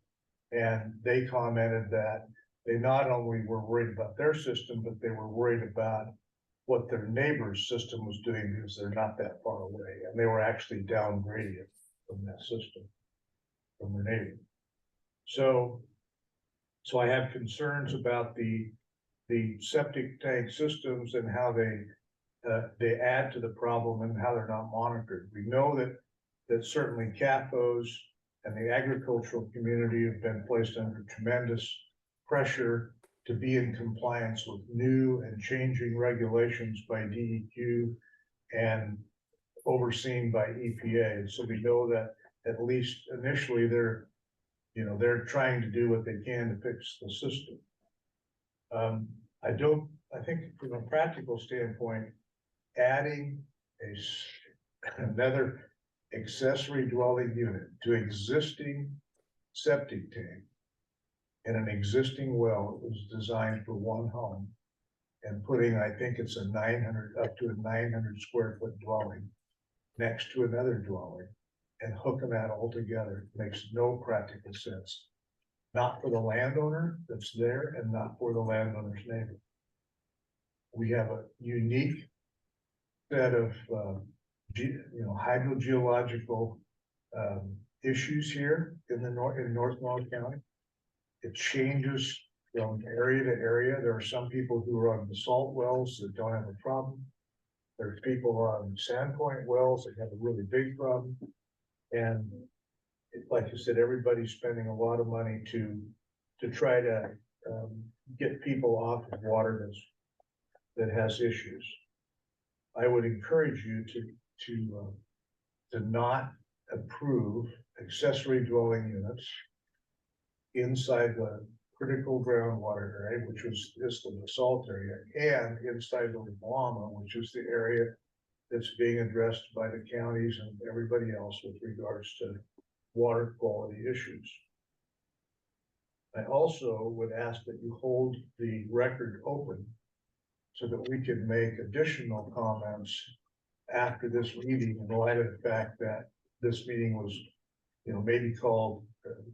And they commented that they not only were worried about their system, but they were worried about what their neighbor's system was doing because they're not that far away. And they were actually downgraded from that system, from their neighbor. So I have concerns about the septic tank systems and how they add to the problem and how they're not monitored. We know that certainly CAFOs and the agricultural community have been placed under tremendous pressure to be in compliance with new and changing regulations by DEQ and overseen by EPA. And so we know that at least initially they're trying to do what they can to fix the system. I think from a practical standpoint, adding another accessory dwelling unit to existing septic tank and an existing well that was designed for one home, and putting, I think it's up to a 900 square foot dwelling next to another dwelling and hooking that all together makes no practical sense. Not for the landowner that's there and not for the landowner's neighbor. We have a unique set of hydrogeological issues here in North Morrow County. It changes from area to area. There are some people who are on basalt wells that don't have a problem. There's people on sandpoint wells that have a really big problem. And like you said, everybody's spending a lot of money to try to get people off of water that has issues. I would encourage you to not approve accessory dwelling units inside the critical groundwater area, which is the basalt area, and inside the Lama, which is the area that's being addressed by the counties and everybody else with regards to water quality issues. I also would ask that you hold the record open so that we can make additional comments after this meeting, in light of the fact that this meeting was, maybe called,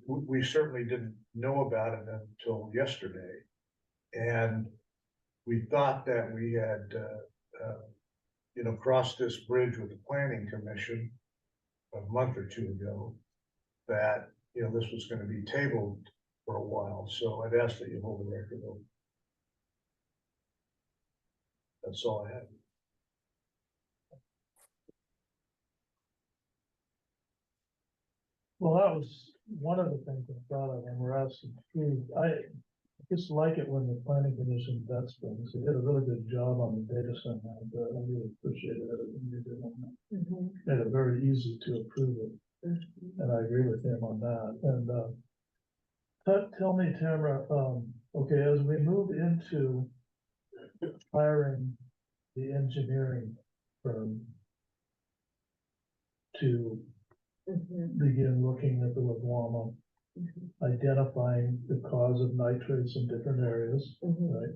we certainly didn't know about it until yesterday. And we thought that we had, crossed this bridge with the planning commission a month or two ago, that, this was gonna be tabled for a while, so I'd ask that you hold the record open. That's all I have. Well, that was one of the things I thought of, and we're asking, I just like it when the planning commission vets things. They did a really good job on the data center, and I really appreciated everything you did on that. Made it very easy to approve it, and I agree with him on that. And tell me, Tamara, okay, as we move into hiring the engineering firm to begin looking at the Wigwama, identifying the cause of nitrates in different areas, right?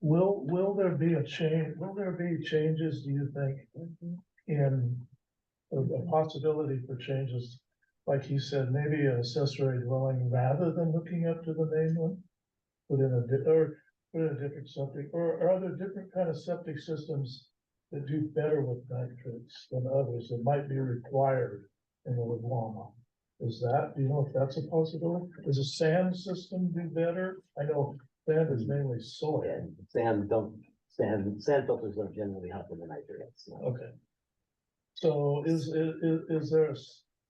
Will there be a change? Will there be changes, do you think, in a possibility for changes? Like he said, maybe an accessory dwelling rather than hooking up to the main one, put in a different septic, or are there different kind of septic systems that do better with nitrates than others that might be required in the Wigwama? Do you know if that's a possibility? Does a sand system do better? I know sand is mainly soil. Sand filters don't generally help in the nitrates. No. Okay. So is there,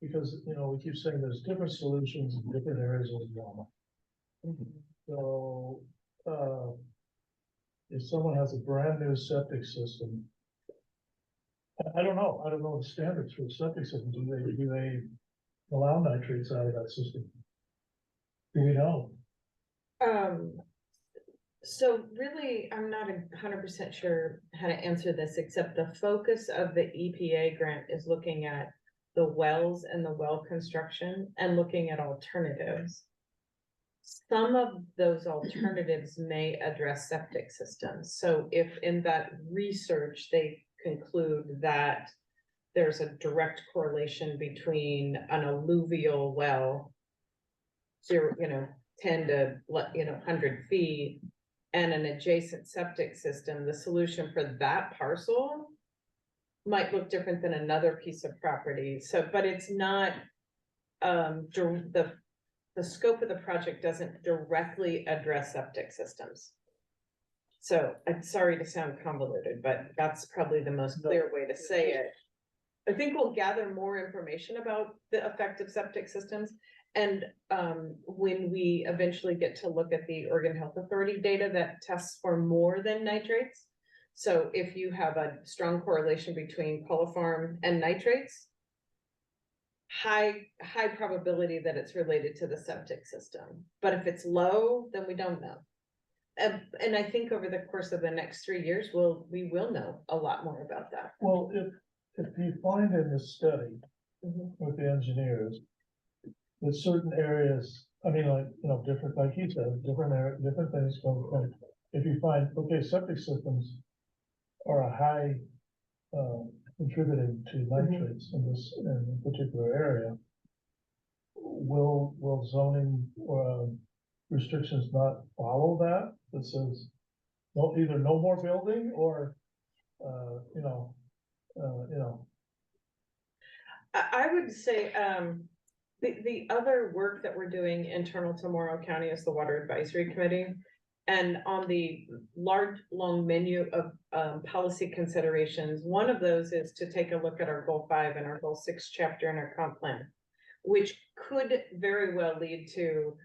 because, we keep saying there's different solutions in different areas of the Wigwama. So, if someone has a brand new septic system, I don't know the standards for the septic system. Do they allow nitrates out of that system? Do we know? So really, I'm not 100% sure how to answer this, except the focus of the EPA grant is looking at the wells and the well construction and looking at alternatives. Some of those alternatives may address septic systems. So if in that research, they conclude that there's a direct correlation between an alluvial well, 10 to 100 feet, and an adjacent septic system, the solution for that parcel might look different than another piece of property. So, but it's not, the scope of the project doesn't directly address septic systems. So I'm sorry to sound convoluted, but that's probably the most clear way to say it. I think we'll gather more information about the effect of septic systems. And when we eventually get to look at the Oregon Health Authority data that tests for more than nitrates. So if you have a strong correlation between coliform and nitrates, high probability that it's related to the septic system. But if it's low, then we don't know. And I think over the course of the next 3 years, we will know a lot more about that. Well, if you find in the study with the engineers, that certain areas, I mean, different, like he said, different things come from. If you find, okay, septic systems are a high contributing to nitrates in this particular area, will zoning restrictions not follow that? That says either no more building or I would say the other work that we're doing internal to Morrow County is the Water Advisory Committee. And on the long menu of policy considerations, one of those is to take a look at our Goal 5 and our Goal 6 chapter in our comp plan, which could very well lead to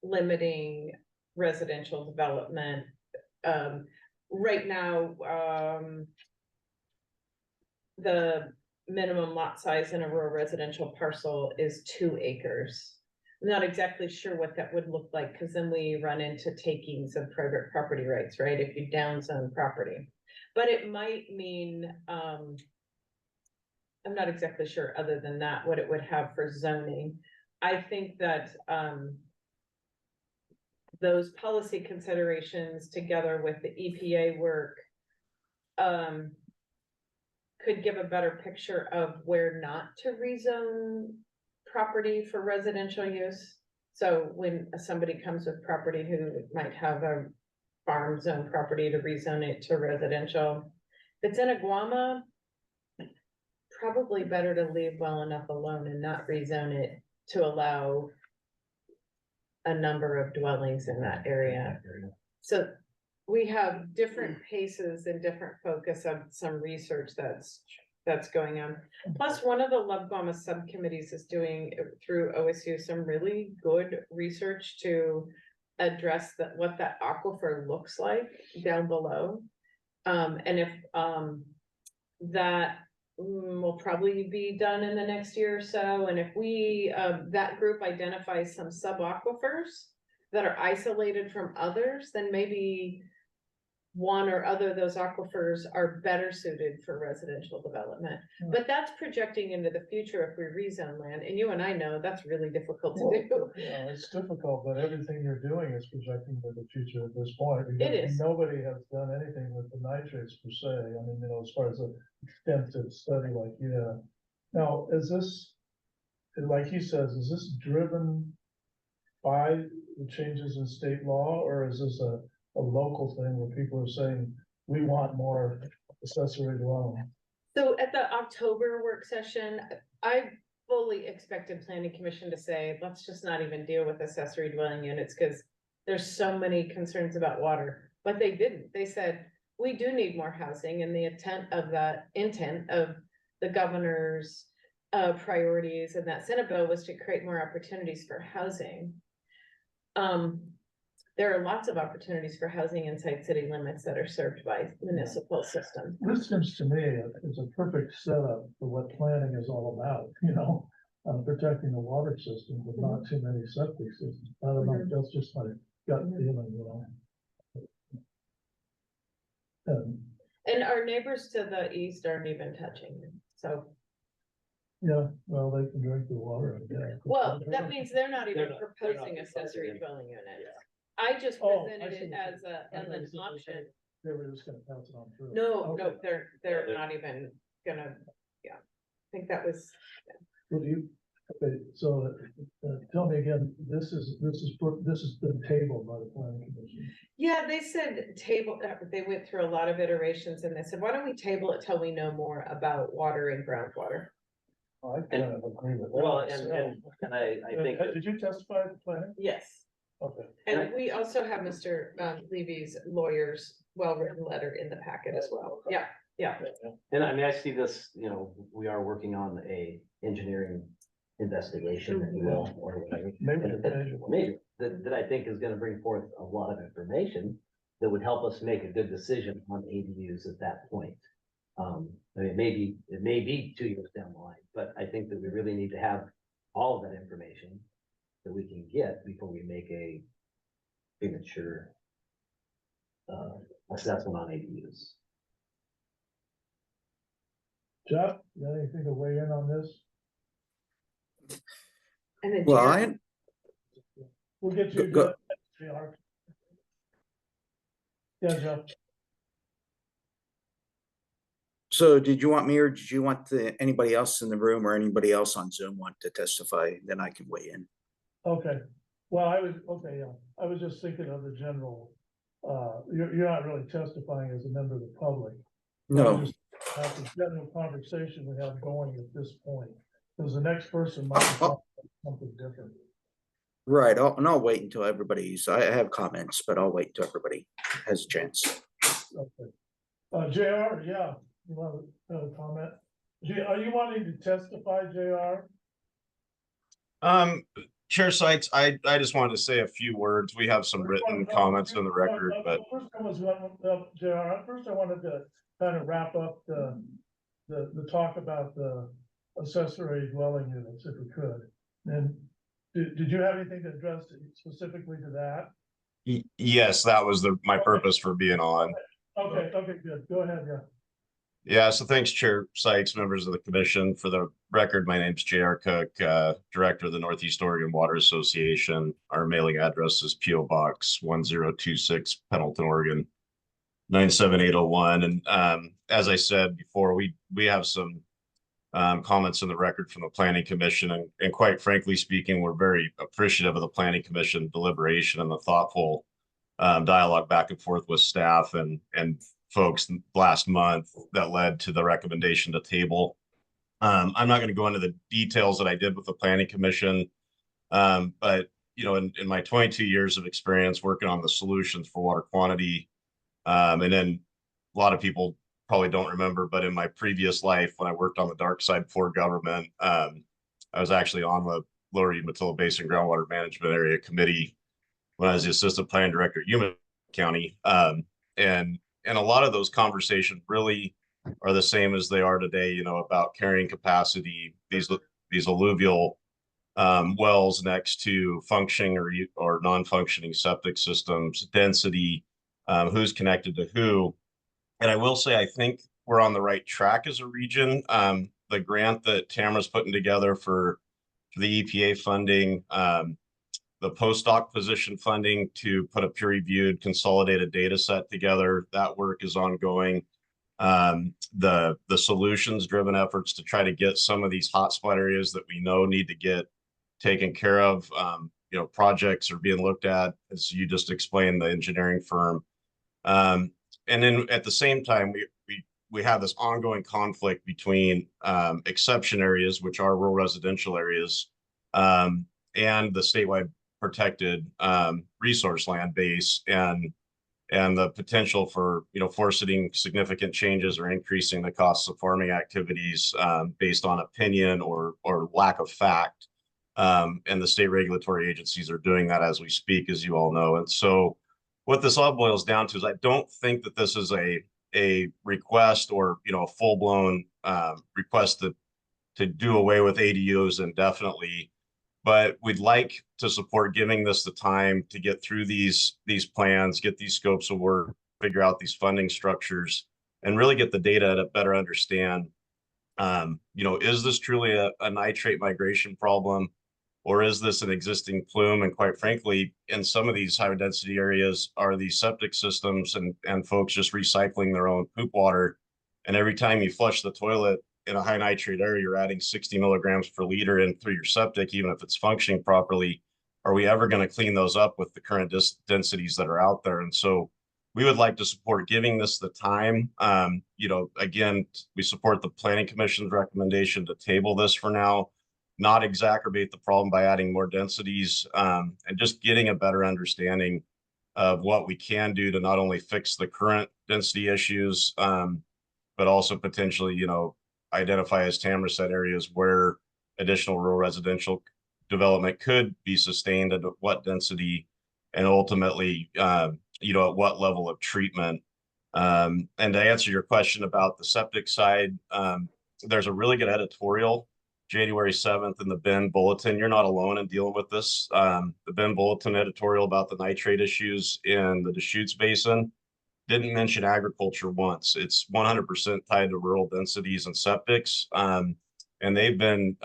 limiting residential development. Right now, the minimum lot size in a rural residential parcel is 2 acres. I'm not exactly sure what that would look like, because then we run into takings of private property rights, right? If you downzone property, but it might mean I'm not exactly sure, other than that, what it would have for zoning. I think that, those policy considerations together with the EPA work, could give a better picture of where not to rezone property for residential use. So when somebody comes with property who might have a farm zone property, to rezone it to residential. If it's in a Guama, probably better to leave well enough alone and not rezone it to allow a number of dwellings in that area. So we have different paces and different focus of some research that's going on. Plus, one of the Love Guama subcommittees is doing through OSU some really good research to address what that aquifer looks like down below. And if that will probably be done in the next year or so. And if we, that group identifies some sub-aquifers that are isolated from others, then maybe one or other of those aquifers are better suited for residential development. But that's projecting into the future if we rezone land, and you and I know that's really difficult to do. Yeah, it's difficult, but everything you're doing is projecting to the future at this point. It because is. Nobody has done anything with the nitrates per se. I mean, as far as an extensive study like, Now, is this, like he says, is this driven by the changes in state law, or is this a local thing where people are saying, we want more accessory dwelling? So at the October work session, I fully expected planning commission to say, let's just not even deal with accessory dwelling units because there's so many concerns about water. But they didn't. They said, we do need more housing, and the intent of the governor's priorities and that Senate bill was to create more opportunities for housing. There are lots of opportunities for housing inside city limits that are served by municipal systems. This seems to me is a perfect setup for what planning is all about, protecting the water system, but not too many septic systems. I don't know, that's just my gut feeling, And our neighbors to the east aren't even touching it, so. Yeah, well, they can drink the water, I guess. Well, that means they're not even They're not proposing proposing accessory it. dwelling units. Yeah. I just Oh, presented I see it what as I an thought you said option. They were just gonna pass it on through. No, Okay. no, they're not even gonna, I think that was, Would you, okay, so tell me again, this is the table by the planning commission. yeah, they said table, they went through a lot of iterations and they said, why don't we table it till we know more about water and groundwater? I kind of agree with that. Well, and I think, that- Did you testify at the planning? Yes. Okay. And we also have Mr. Levy's lawyer's well-written letter in the packet as well. Yeah, yeah. and I mean, I see this, we are working on a engineering investigation, if you will, or whatever. Maybe, that I think is gonna bring forth a lot of information that would help us make a good decision on ADUs at that point. I mean, it may be 2 years down the line, but I think that we really need to have all of that information that we can get before we make a premature assessment on ADUs. Jeff, you got anything to weigh in on this? And then Well, Jared- We'll get you. Go- Yeah, Jeff. So did you want me, or did you want anybody else in the room or anybody else on Zoom want to testify? Then I can weigh in. Okay, well, I was just thinking of the general, you're not really testifying as a member of the public. No, Just have the general conversation we have going at this point, because the next person might be talking about something different. right. I'll wait until I have comments, but I'll wait until everybody has a chance. Okay. JR, yeah, you want to comment? Are you wanting to testify, JR? Chair Sykes, I just wanted to say a few words. We have some written comments on the record, but First I was, JR, first I wanted to kind of wrap up the talk about the accessory dwelling units, if we could. And did you have anything to address specifically to that? yes, that was my purpose for being on. Okay, good. Go ahead, yeah. Yeah, so thanks, Chair Sykes, members of the commission. For the record, my name's J.R. Cook, Director of the Northeast Oregon Water Association. Our mailing address is P.O. Box 1026, Pendleton, Oregon 97801. And as I said before, we have some comments in the record from the Planning Commission. And quite frankly speaking, we're very appreciative of the Planning Commission deliberation and the thoughtful dialogue back and forth with staff and folks last month that led to the recommendation to table. I'm not going to go into the details that I did with the Planning Commission, but you know, in my 22 years of experience working on the solutions for water quantity, and then a lot of people probably don't remember, but in my previous life, when I worked on the dark side for government, I was actually on the Lower Umatilla Basin Groundwater Management Area Committee when I was the assistant plan director at Yuma County. And a lot of those conversations really are the same as they are today, you know, about carrying capacity, these alluvial wells next to functioning or non-functioning septic systems, density, who's connected to who. And I will say, I think we're on the right track as a region. The grant that Tamara's putting together for the EPA funding, the postdoc position funding to put a peer-reviewed consolidated data set together. That work is ongoing. The solutions-driven efforts to try to get some of these hotspot areas that we know need to get taken care of. You know, projects are being looked at, as you just explained, the engineering firm. And then at the same time, we have this ongoing conflict between exception areas, which are rural residential areas, and the statewide protected resource land base, and the potential for, you know, forcing significant changes or increasing the costs of farming activities based on opinion or lack of fact. And the state regulatory agencies are doing that as we speak, as you all know. And so what this all boils down to is I don't think that this is a request or, you know, a full-blown request to do away with ADUs indefinitely. But we'd like to support giving this the time to get through these plans, get these scopes of work, figure out these funding structures, and really get the data to better understand, you know, is this truly a nitrate migration problem, or is this an existing plume? And quite frankly, in some of these higher density areas, are these septic systems and folks just recycling their own poop water? And every time you flush the toilet in a high nitrate area, you're adding 60 milligrams per liter in through your septic, even if it's functioning properly. Are we ever going to clean those up with the current densities that are out there? And so we would like to support giving this the time. You know, again, we support the Planning Commission's recommendation to table this for now, not exacerbate the problem by adding more densities, and just getting a better understanding of what we can do to not only fix the current density issues, but also potentially, you know, identify, as Tamara said, areas where additional rural residential development could be sustained at what density, and ultimately, you know, at what level of treatment. And to answer your question about the septic side, there's a really good editorial January 7th in the Bend Bulletin. You're not alone in dealing with this. The Bend Bulletin editorial about the nitrate issues in the Deschutes Basin didn't mention agriculture once. It's 100% tied to rural densities and septics. And they've been,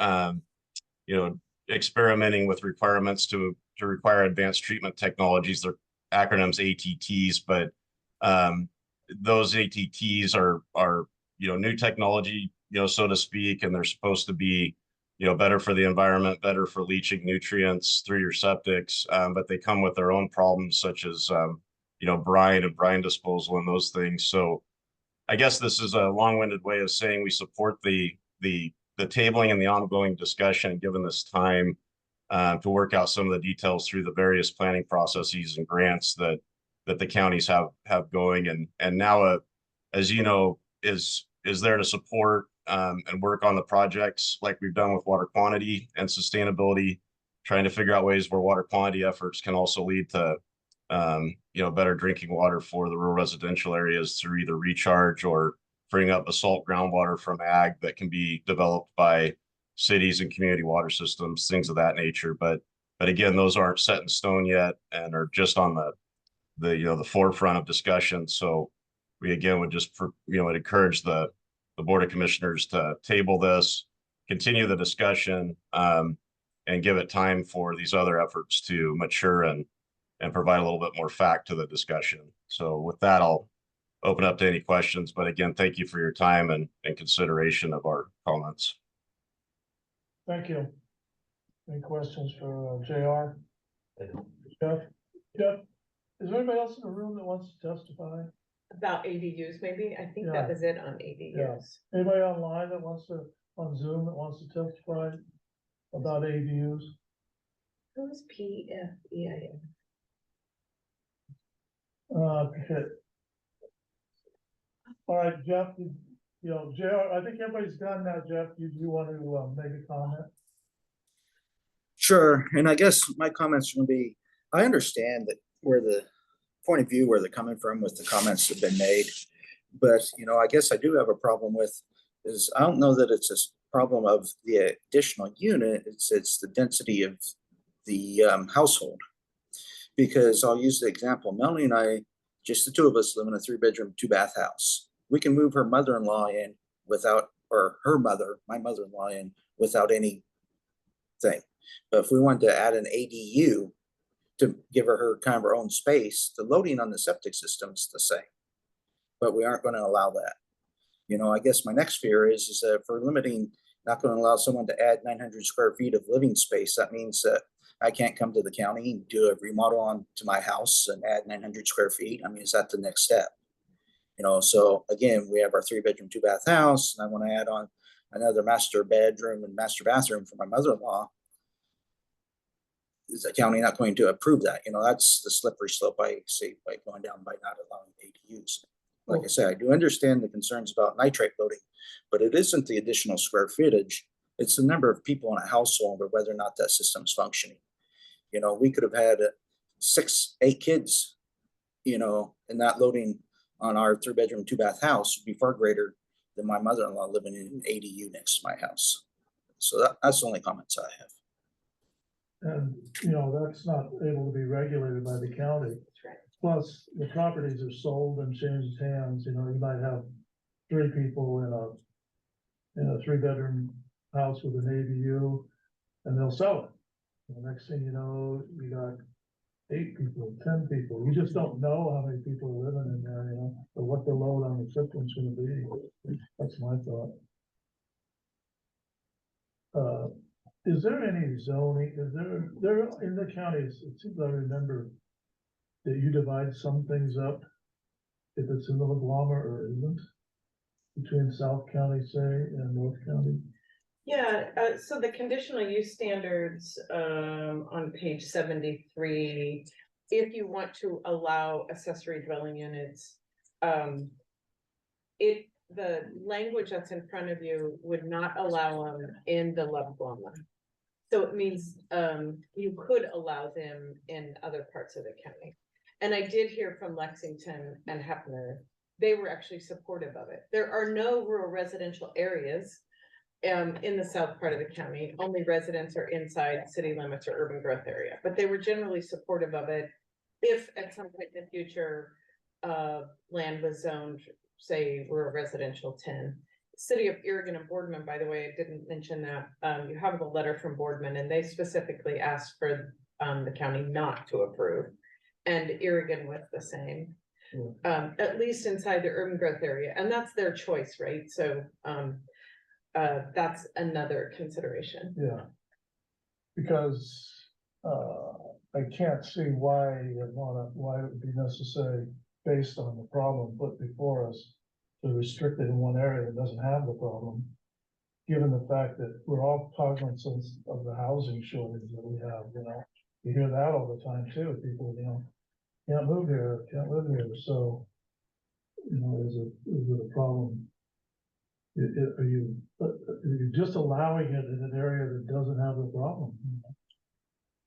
you know, experimenting with requirements to require advanced treatment technologies. They're acronyms ATTs, but those ATTs are, you know, new technology, you know, so to speak, and they're supposed to be, you know, better for the environment, better for leaching nutrients through your septics, but they come with their own problems, such as, you know, brine and brine disposal and those things. So I guess this is a long-winded way of saying we support the tabling and the ongoing discussion, given this time to work out some of the details through the various planning processes and grants that the counties have going. And now, as you know, is there to support and work on the projects like we've done with water quantity and sustainability, trying to figure out ways where water quantity efforts can also lead to you know, better drinking water for the rural residential areas through either recharge or freeing up basalt groundwater from ag that can be developed by cities and community water systems, things of that nature. But again, those aren't set in stone yet and are just on the you know, the forefront of discussion. So we again would just, you know, would encourage the the Board of Commissioners to table this, continue the discussion, and give it time for these other efforts to mature and provide a little bit more fact to the discussion. So with that, I'll open up to any questions. But again, thank you for your time and consideration of our comments. Thank you. Any questions for JR? Jeff? Jeff, is there anybody else in the room that wants to testify? About ADUs, maybe? I think Yeah. that was it on ADUs. Anybody online that wants to, on Zoom, that wants to testify about ADUs? Who's PFEIN? Okay. All right, Jeff, JR, I think everybody's done now. Jeff, you want to make a comment? Sure, and I guess my comments are gonna be, I understand that where the point of view where they're coming from with the comments that have been made. But, I guess I do have a problem with is I don't know that it's a problem of the additional unit, it's the density of the household. Because I'll use the example, Melanie and I, just the two of us live in a 3-bedroom, 2-bath house. We can move her mother-in-law in without, or her mother, my mother-in-law in without any thing. But if we wanted to add an ADU to give her kind of her own space, the loading on the septic system is the same. But we aren't going to allow that. I guess my next fear is that if we're limiting, not going to allow someone to add 900 square feet of living space, that means that I can't come to the county and do a remodel onto my house and add 900 square feet. I mean, is that the next step? So again, we have our 3-bedroom, 2-bath house, and I want to add on another master bedroom and master bathroom for my mother-in-law. Is the county not going to approve that? That's the slippery slope I see by going down by not allowing ADUs. Like I say, I do understand the concerns about nitrate loading, but it isn't the additional square footage. It's the number of people in a household or whether or not that system's functioning. We could have had 6, 8 kids, and that loading on our 3-bedroom, 2-bath house would be far greater than my mother-in-law living in an ADU next to my house. So that's the only comments I have. And, that's not able to be regulated by the county. That's right. Plus, the properties are sold and changed hands. You might have 3 people in a 3-bedroom house with an ADU, and they'll sell it. And the next thing you know, you got 8 people, 10 people. You just don't know how many people are living in there, or what the load on the system's going to be. That's my thought. Is there any zoning? Is there in the counties? It seems I remember that you divide some things up if it's in the Leguama or isn't, between South County, say, and North County. Yeah, so the conditional use standards on page 73, if you want to allow accessory dwelling units, the language that's in front of you would not allow them in the Leguama. So it means you could allow them in other parts of the county. And I did hear from Lexington and Hefner, they were actually supportive of it. There are no rural residential areas in the south part of the county. Only residents are inside city limits or urban growth area, but they were generally supportive of it. If at some point in the future, land was zoned, say, rural residential 10. City of Irrigon and Boardman, by the way, I didn't mention that. You have a letter from Boardman, and they specifically asked for the county not to approve, and Irrigon was the same. At least inside the urban growth area, and that's their choice, right? So that's another consideration. Yeah. Because I can't see why it would be necessary based on the problem put before us to restrict it in one area that doesn't have the problem, given the fact that we're all cognizant of the housing shortage that we have. You hear that all the time too. People, can't move here, can't live here. So, is it a problem? Are you just allowing it in an area that doesn't have the problem?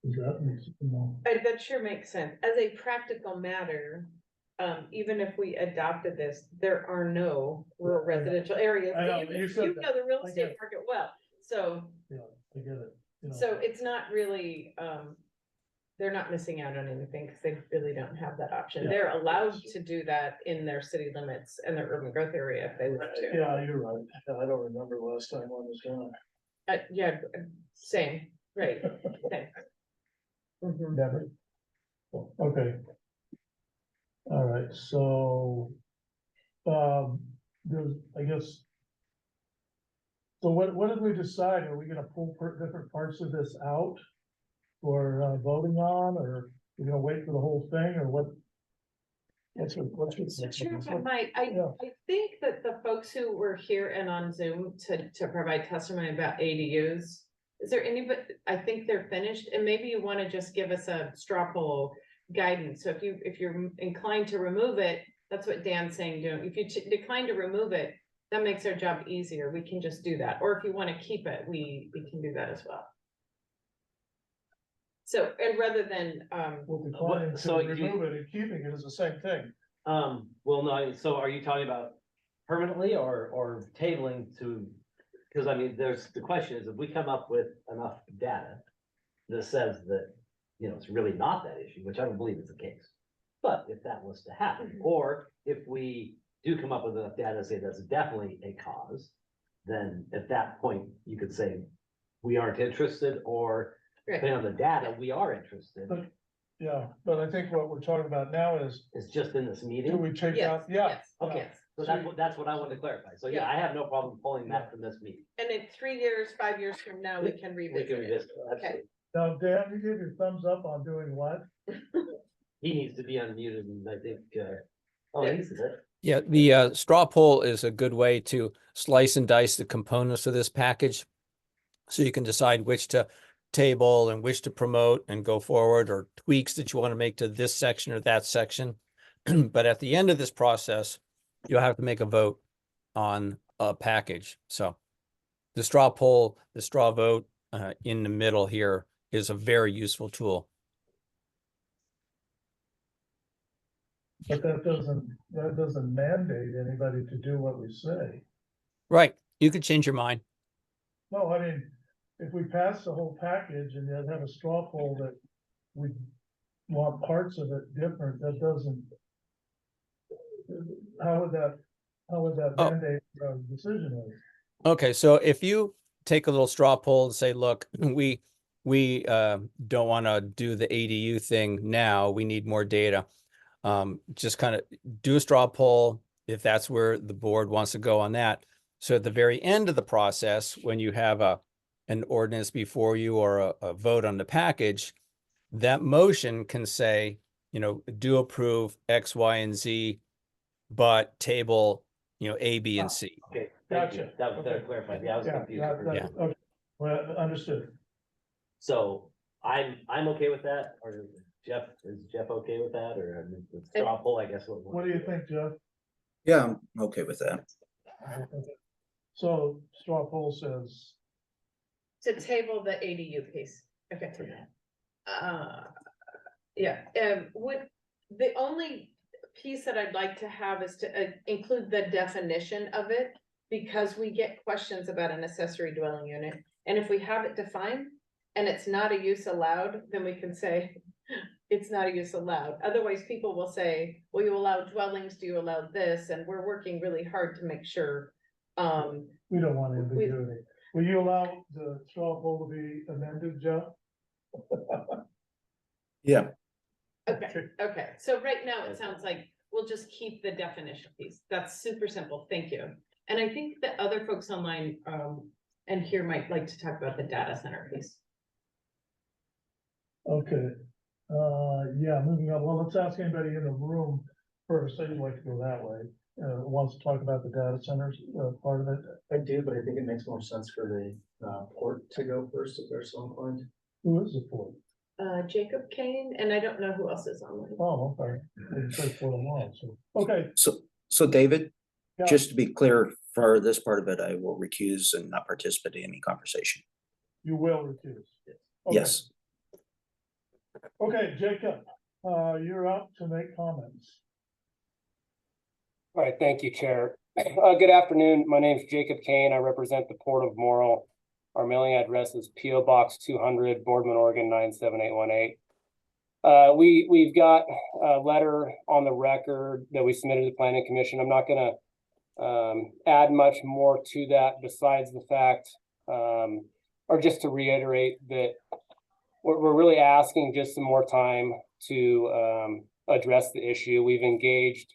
Does that That sure makes sense. As a practical matter, even if we adopted this, there are no rural residential areas. I know, You you know the real I estate get it. market well. So Yeah, I get it. so it's not really they're not missing out on anything because they really don't have that option. Yeah. They're allowed to do that in their city limits and their urban growth area if they want to. Yeah, you're right. I don't remember the last time one was done. Yeah, same, right, same. Mhm. Never. Okay. All right, so, there's, I guess. So what did we decide? Are we gonna pull different parts of this out for voting on, or we're gonna wait for the whole thing, or what? So Chair, if I might, Yeah. I think that the folks who were here and on Zoom to provide testimony about ADUs, is there anybody, I think they're finished, and maybe you want to just give us a straw poll guidance. So if you're inclined to remove it, that's what Dan's saying, if you decline to remove it, that makes our job easier. We can just do that. Or if you want to keep it, we can do that as well. So, and rather than, Well, declining to so you- remove it and keeping it is the same thing. Well, no, so are you talking about permanently or tabling to? Because I mean, the question is, if we come up with enough data that says that, it's really not that issue, which I don't believe is the case. But if that was to happen, or if we do come up with enough data to say that's definitely a cause, then at that point, you could say we aren't interested, or depending on the data, we are interested. Yeah, but I think what we're talking about now is, It's just in this do meeting. we take yes, out, yeah. yes, Okay, yes. so that's what I wanted to clarify. So yeah, I have no problem pulling that from this meeting. And in 3 years, 5 years from now, we can We revisit can it. revisit, it, Okay. absolutely. Now, Dan, you give your thumbs up on doing what? He needs to be unmuted, and I think, oh, he's it. Yeah, the straw poll is a good way to slice and dice the components of this package. So you can decide which to table and which to promote and go forward, or tweaks that you want to make to this section or that section. But at the end of this process, you'll have to make a vote on a package. So the straw poll, the straw vote in the middle here is a very useful tool. But that doesn't mandate anybody to do what we say. Right. You could change your mind. No, I mean, if we pass the whole package and then have a straw poll that we want parts of it different, that doesn't. How would that Oh. mandate our decision? Okay, so if you take a little straw poll and say, look, we don't want to do the ADU thing now, we need more data. Just kind of do a straw poll if that's where the board wants to go on that. So at the very end of the process, when you have an ordinance before you or a vote on the package, that motion can say, do approve X, Y, and Z, but table, A, B, and C. Okay, thank you. Gotcha. That was better Okay. clarified. Yeah, I was Yeah, confused. Yeah. okay, well, understood. So I'm okay with that, or is Jeff okay with that, or I mean, the straw poll, I guess. What do you think, Jeff? Yeah, I'm okay with that. So straw poll says, To table the ADU piece. Okay. Yeah, the only piece that I'd like to have is to include the definition of it, because we get questions about an accessory dwelling unit. And if we have it defined and it's not a use allowed, then we can say it's not a use allowed. Otherwise, people will say, well, you allow dwellings, do you allow this? And we're working really hard to make sure. we don't want ambiguity. Will you allow the straw poll to be amended, Jeff? Yeah, Okay, so right now it sounds like we'll just keep the definition piece. That's super simple, thank you. And I think the other folks online and here might like to talk about the data center piece. Okay, yeah, moving on. Well, let's ask anybody in the room first. I'd like to go that way. Wants to talk about the data centers, part of it. I do, but I think it makes more sense for the port to go first if they're so inclined. Who is the port? Jacob Kane, and I don't know who else is online. Oh, okay. Didn't say for a while, so, okay. so David, Yeah. just to be clear, for this part of it, I will recuse and not participate in any conversation. You will recuse. Okay. Yes. Okay, Jacob, you're up to make comments. All right, thank you, Chair. Good afternoon. My name is Jacob Kane. I represent the Port of Morrow. Our mailing address is P.O. Box 200, Boardman, Oregon 97818. We've got a letter on the record that we submitted to the planning commission. I'm not gonna add much more to that besides the fact, or just to reiterate that we're really asking just some more time to address the issue. We've engaged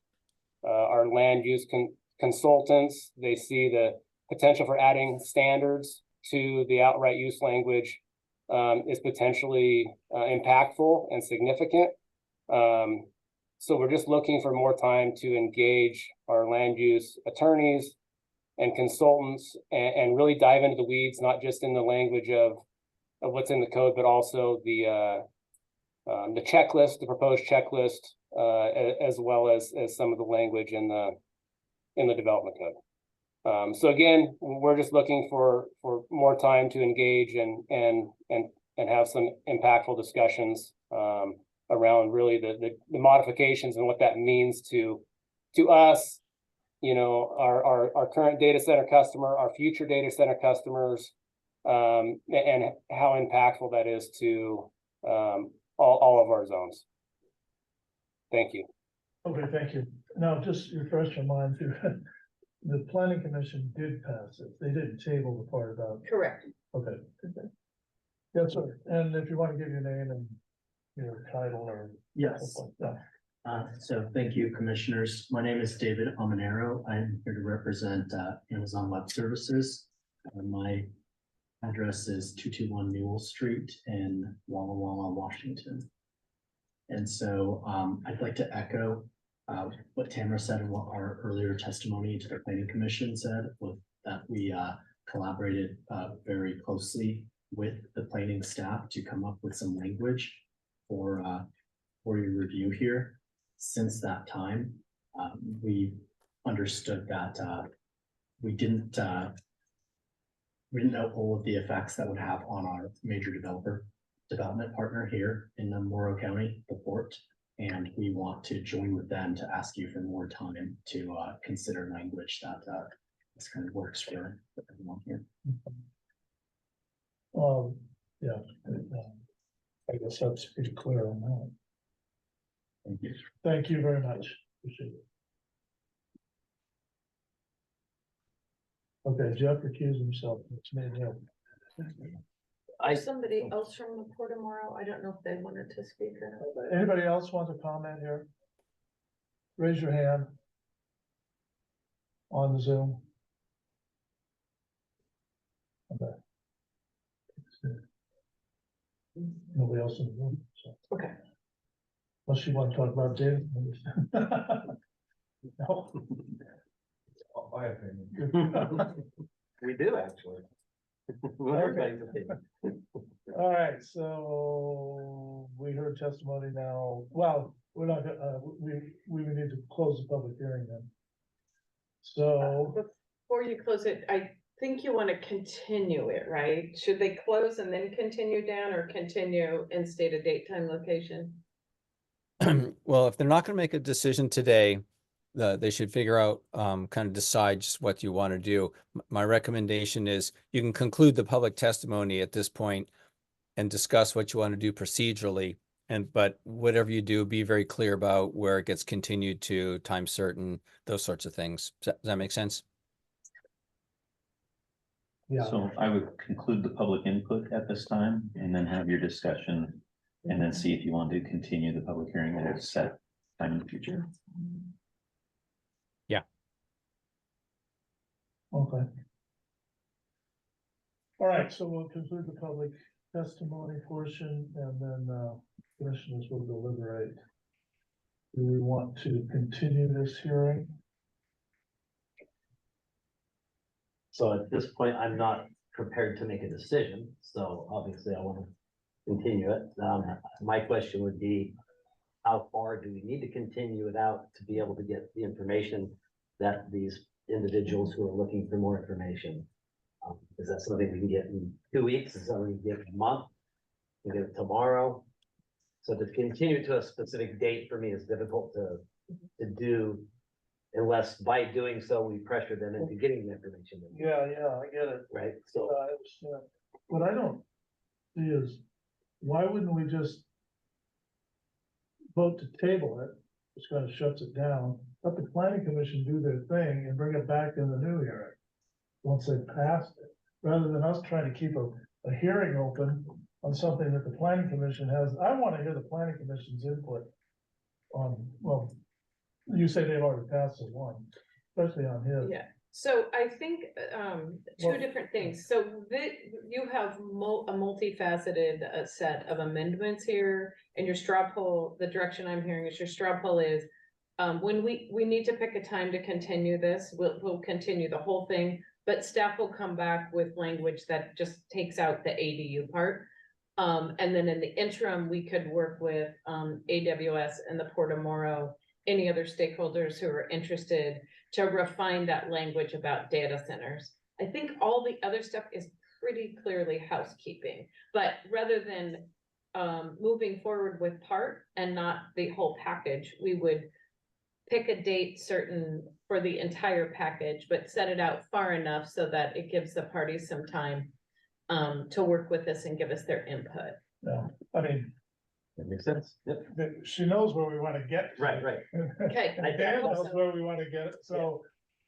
our land use consultants. They see the potential for adding standards to the outright use language is potentially impactful and significant. So we're just looking for more time to engage our land use attorneys and consultants and really dive into the weeds, not just in the language of what's in the code, but also the checklist, the proposed checklist, as well as some of the language in the development code. So again, we're just looking for more time to engage and have some impactful discussions around really the modifications and what that means to us, you know, our current data center customer, our future data center customers, and how impactful that is to all of our zones. Thank you. Okay, thank you. Now, just refresh your mind too. The planning commission did pass it. They didn't table the part about, Correct. okay. That's right. And if you want to give your name and your title or. Yes. something like that. So thank you, commissioners. My name is David Amanero. I'm here to represent Amazon Web Services. My address is 221 Newell Street in Walla Walla, Washington. And so I'd like to echo what Tamara said and what our earlier testimony to the planning commission said, with that we collaborated very closely with the planning staff to come up with some language for your review here. Since that time, we understood that we didn't know all of the effects that would have on our major development partner here in the Morrow County, the port. And we want to join with them to ask you for more time to consider language that this kind of works for everyone here. Yeah, I guess that's pretty clear on that. Thank you. Thank you very much. Appreciate it. Okay, Jeff recused himself. It's me and him. Somebody else from the Port of Morrow, I don't know if they wanted to speak or not. Anybody else want to comment here? Raise your hand on the Zoom. Okay. Nobody else in the room. So. Okay. Unless you want to talk about Dave. No. My opinion. We do actually. Everybody's opinion. All right, so we heard testimony now. Well, we're not gonna, we would need to close the public hearing then. So, Before you close it, I think you want to continue it, right? Should they close and then continue down, or continue and state a date, time, location? Well, if they're not going to make a decision today, they should figure out, kind of decide just what you want to do. My recommendation is you can conclude the public testimony at this point and discuss what you want to do procedurally. But whatever you do, be very clear about where it gets continued to, time certain, those sorts of things. Does that make sense? yeah. So I would conclude the public input at this time and then have your discussion and then see if you want to continue the public hearing at a set time in the future. Okay. All right, so we'll conclude the public testimony portion and then commissioners will deliberate. Do we want to continue this hearing? So at this point, I'm not prepared to make a decision, so obviously I want to continue it. My question would be, how far do we need to continue it out to be able to get the information that these individuals who are looking for more information? Is that something we can get in 2 weeks? Is that something we can get in a month? We can get it tomorrow? So to continue to a specific date for me is difficult to do, unless by doing so, we pressure them into getting the information. Yeah, I get it. Right, so. I understand. What I don't see is, why wouldn't we just vote to table it, which kind of shuts it down. Let the planning commission do their thing and bring it back in the new hearing. Once they've passed it, rather than us trying to keep a hearing open on something that the planning commission has. I want to hear the planning commission's input on, well, you say they've already passed the one, especially on his. Yeah, so I think, two Well- different things. So you have a multifaceted set of amendments here. And your straw poll, the direction I'm hearing is your straw poll is, when we need to pick a time to continue this, we'll continue the whole thing. But staff will come back with language that just takes out the ADU part. And then in the interim, we could work with AWS and the Port of Morrow, any other stakeholders who are interested to refine that language about data centers. I think all the other stuff is pretty clearly housekeeping, but rather than moving forward with part and not the whole package, we would pick a date certain for the entire package, but set it out far enough so that it gives the parties some time to work with us and give us their input. No, I mean, That makes sense. Yep. she knows where we want to get. to. Right, right. Okay. And Dan knows where we want to get it, so,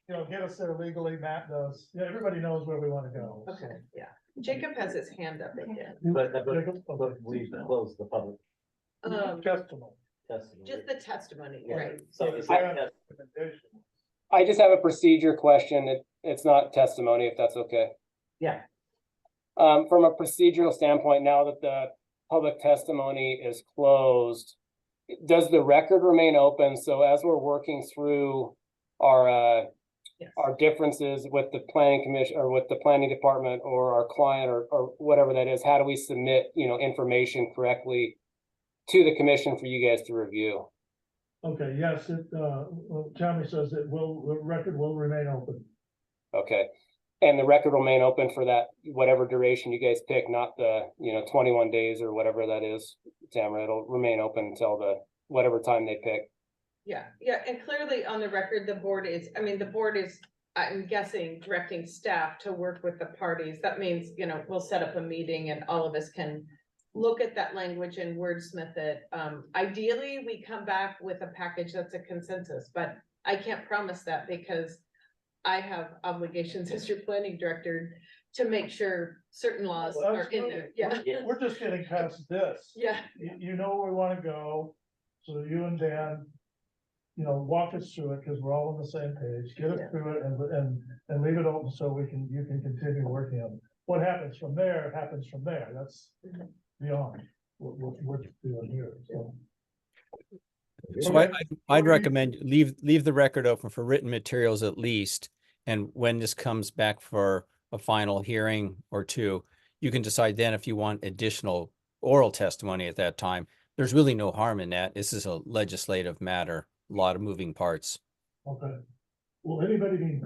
get us there legally, Matt does, everybody knows where we want to go. so. Okay, yeah. Jacob has his hand up again. But Jacob, okay. we close the public Testimony. testimony. Just the testimony, Yeah. right? So Yeah, it's I- like that- I just have a procedure question. It's not testimony, if that's okay. Yeah. From a procedural standpoint, now that the public testimony is closed, does the record remain open? So as we're working through our Yes. our differences with the planning commission or with the planning department or our client or whatever that is, how do we submit, information correctly to the commission for you guys to review? Okay, yes, Tammy says the record will remain open. Okay. And the record will remain open for that, whatever duration you guys pick, not the, 21 days or whatever that is, Tamara. It'll remain open until whatever time they pick. Yeah, and clearly on the record, the board is, I'm guessing, directing staff to work with the parties. That means, we'll set up a meeting and all of us can look at that language and wordsmith it. Ideally, we come back with a package that's a consensus, but I can't promise that because I have obligations as your planning director to make sure certain laws Well, are in there. Yeah, We're just getting past this. yeah, You know where we want to go, so you and Dan, walk us through it, because we're all on the same page, get us Yeah. through it and leave it open so you can continue working on it. What happens from there, happens from there, that's Mhm. beyond what we're doing here, so. So Okay. I'd recommend leave the record open for written materials at least. And when this comes back for a final hearing or two, you can decide then if you want additional oral testimony at that time. There's really no harm in that. This is a legislative matter, a lot of moving parts. Okay. Will anybody be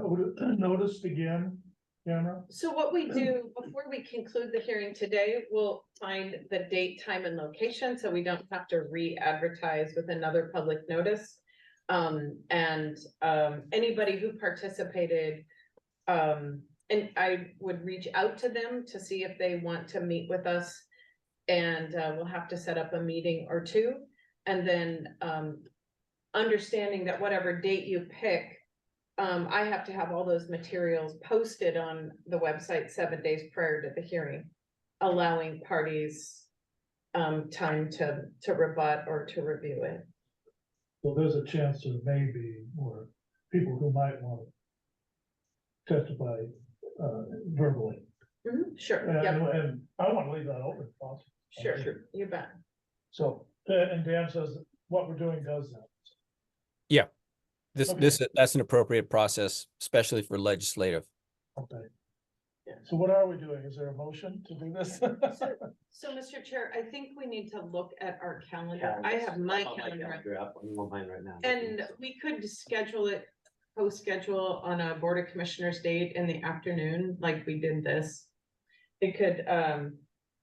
noticed again, Cameron? So what we do before we conclude the hearing today, we'll find the date, time and location, so we don't have to re-advertise with another public notice. Anybody who participated, and I would reach out to them to see if they want to meet with us. And we'll have to set up a meeting or two, and then understanding that whatever date you pick, I have to have all those materials posted on the website 7 days prior to the hearing, allowing parties time to rebut or to review it. So there's a chance there may be more people who might want to testify verbally. Sure, And, yep, and I want to leave that open if possible. sure, you bet. So, and Dan says what we're doing does that. Yeah. Okay. That's an appropriate process, especially for legislative. Okay. So what are we doing? Is there a motion to do this? So, Mr. Chair, I think we need to look at our calendar. I have my calendar. Up on mine right now. And we could schedule it, post-schedule on a Board of Commissioners date in the afternoon, like we did this. It could,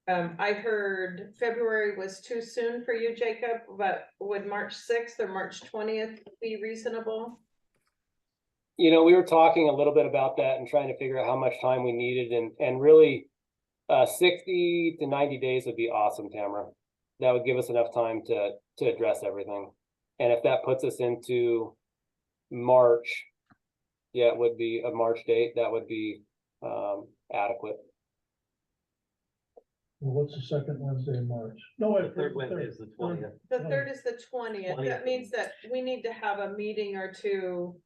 I heard February was too soon for you, Jacob, but would March 6th or March 20th be reasonable? We were talking a little bit about that and trying to figure out how much time we needed and really 60 to 90 days would be awesome, Tamara. that would give us enough time to address everything. And if that puts us into March, yeah, it would be a March date, that would be adequate. Well, what's the second Wednesday in March? No, wait. The third Wednesday is the 20th. The third is the 20th. 20th. That means that we need to have a meeting or two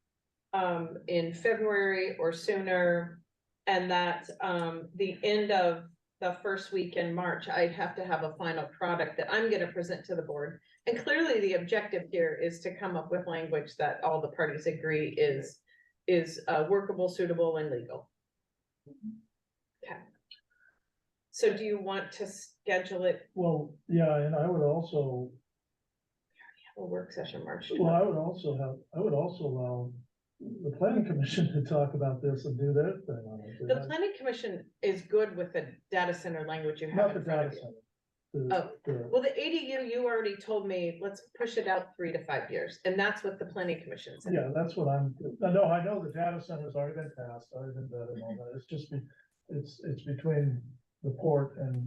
in February or sooner. And that the end of the first week in March, I'd have to have a final product that I'm gonna present to the board. And clearly the objective here is to come up with language that all the parties agree is workable, suitable, and legal. Okay. So do you want to schedule it Well, yeah, and I would also, a work session March? well, I would also allow the planning commission to talk about this and do their thing on it. The planning commission is good with the data center language you have Not the in front data of you. center. Well, the ADU, you already told me, let's push it out 3 to 5 years, and that's what the planning commission said. Yeah, that's what I know the data center's already been passed, already been done and all that. It's just, it's between the port and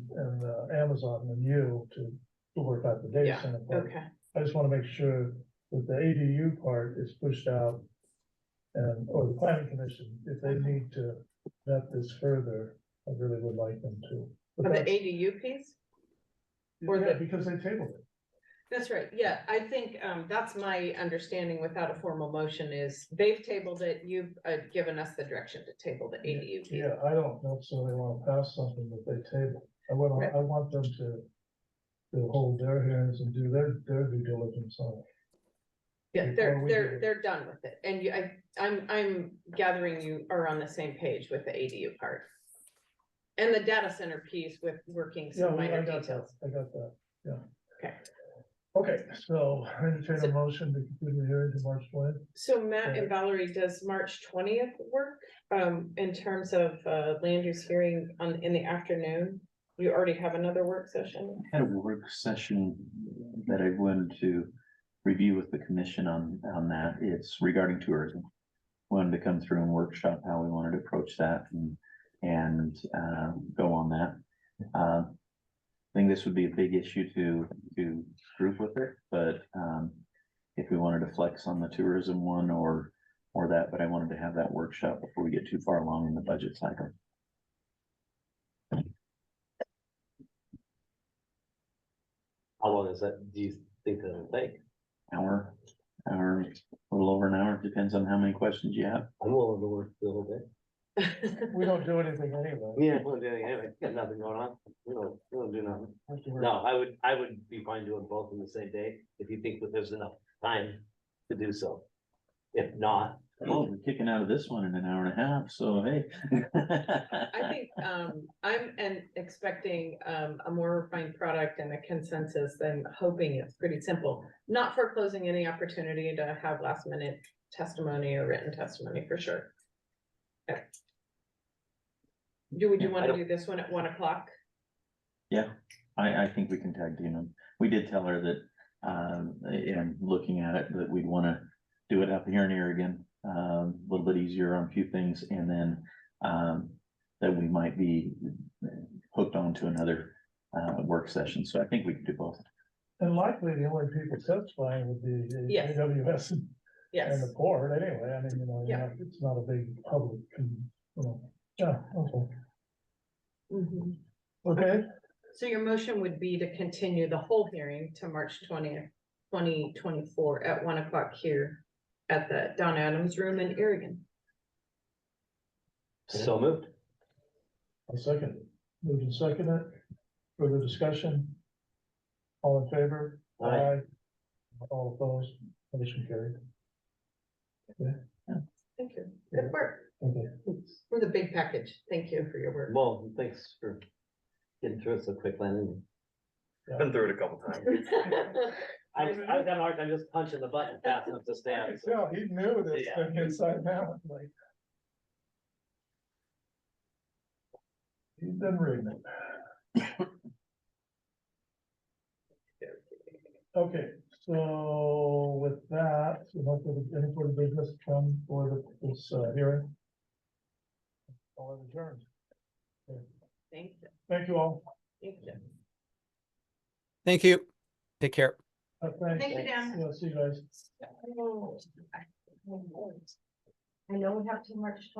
Amazon and you to work out the data Yeah, center part. okay. I just want to make sure that the ADU part is pushed out. Or the planning commission, if they need to vet this further, I really would like them to. But For the that's- ADU piece? Or yeah, the- because they tabled it. That's right, yeah, I think that's my understanding without a formal motion is they've tabled it, you've given us the direction to table the ADU piece. Yeah, I don't necessarily want to pass something that they table. I want them to hold their hearings and do their due diligence on it. Yeah, before we do it. they're done with it, and I'm gathering you are on the same page with the ADU part. And the data center piece with working Yeah, some I minor got that, details. I got that, yeah. Okay. Okay, so I entertain a motion to continue the hearing to March 20th. So Matt and Valerie, does March 20th work, in terms of, land use hearing in the afternoon? You already have another work session? Had a work session that I wanted to review with the commission on that. It's regarding tourism. Wanted to come through and workshop how we wanted to approach that and go on that. I think this would be a big issue to group with it, but if we wanted to flex on the tourism one or that, but I wanted to have that workshop before we get too far along in the budget cycle. How long is that, do you think that'll take? Hour, a little over an hour, depends on how many questions you have. I'm willing to work a little bit. We don't do anything anyway. Yeah, we'll do it anyway, got nothing going on, we don't do nothing. No, I would be fine doing both in the same day, if you think that there's enough time to do so. If not, Well, we're kicking out of this one in an hour and a half, so hey. I think, I'm expecting, a more refined product and a consensus than hoping it's pretty simple. Not foreclosing any opportunity to have last minute testimony or written testimony for sure. Okay. Would you want to do this one at 1 o'clock? Yeah, I think we can tag team them. We did tell her that, in looking at it, that we'd wanna do it up here in Irrigon. A little bit easier on a few things, and then, that we might be hooked onto another, work session, so I think we can do both. And likely the only people testifying would be the Yes. AWS and Yes. the board anyway. I mean, Yeah. it's not a big public, yeah, okay. Mhm. Okay, So your motion would be to continue the whole hearing to March 20th, 2024 at 1 o'clock here at the Don Adams Room in Irrigon. so moved. I'll second it. Moved and seconded. Further discussion? All in favor? Aye. All opposed? Motion carried. Thank you. Good work. Okay. For the big package. Thank you for your work. Well, thanks for getting through it so quick, Landon. Been through it a couple times. I've got a hard time just punching the button fast enough to stand. so- Yeah, he knew this Yeah. thing inside and out, like. He's been reading it. Okay, so with that, any further business come for this hearing? All adjourned. Thank you. Thank you all. Thank you. Thank you. Take care. Thanks. Thank you, Dan. Yeah, see you guys. I know we have too much.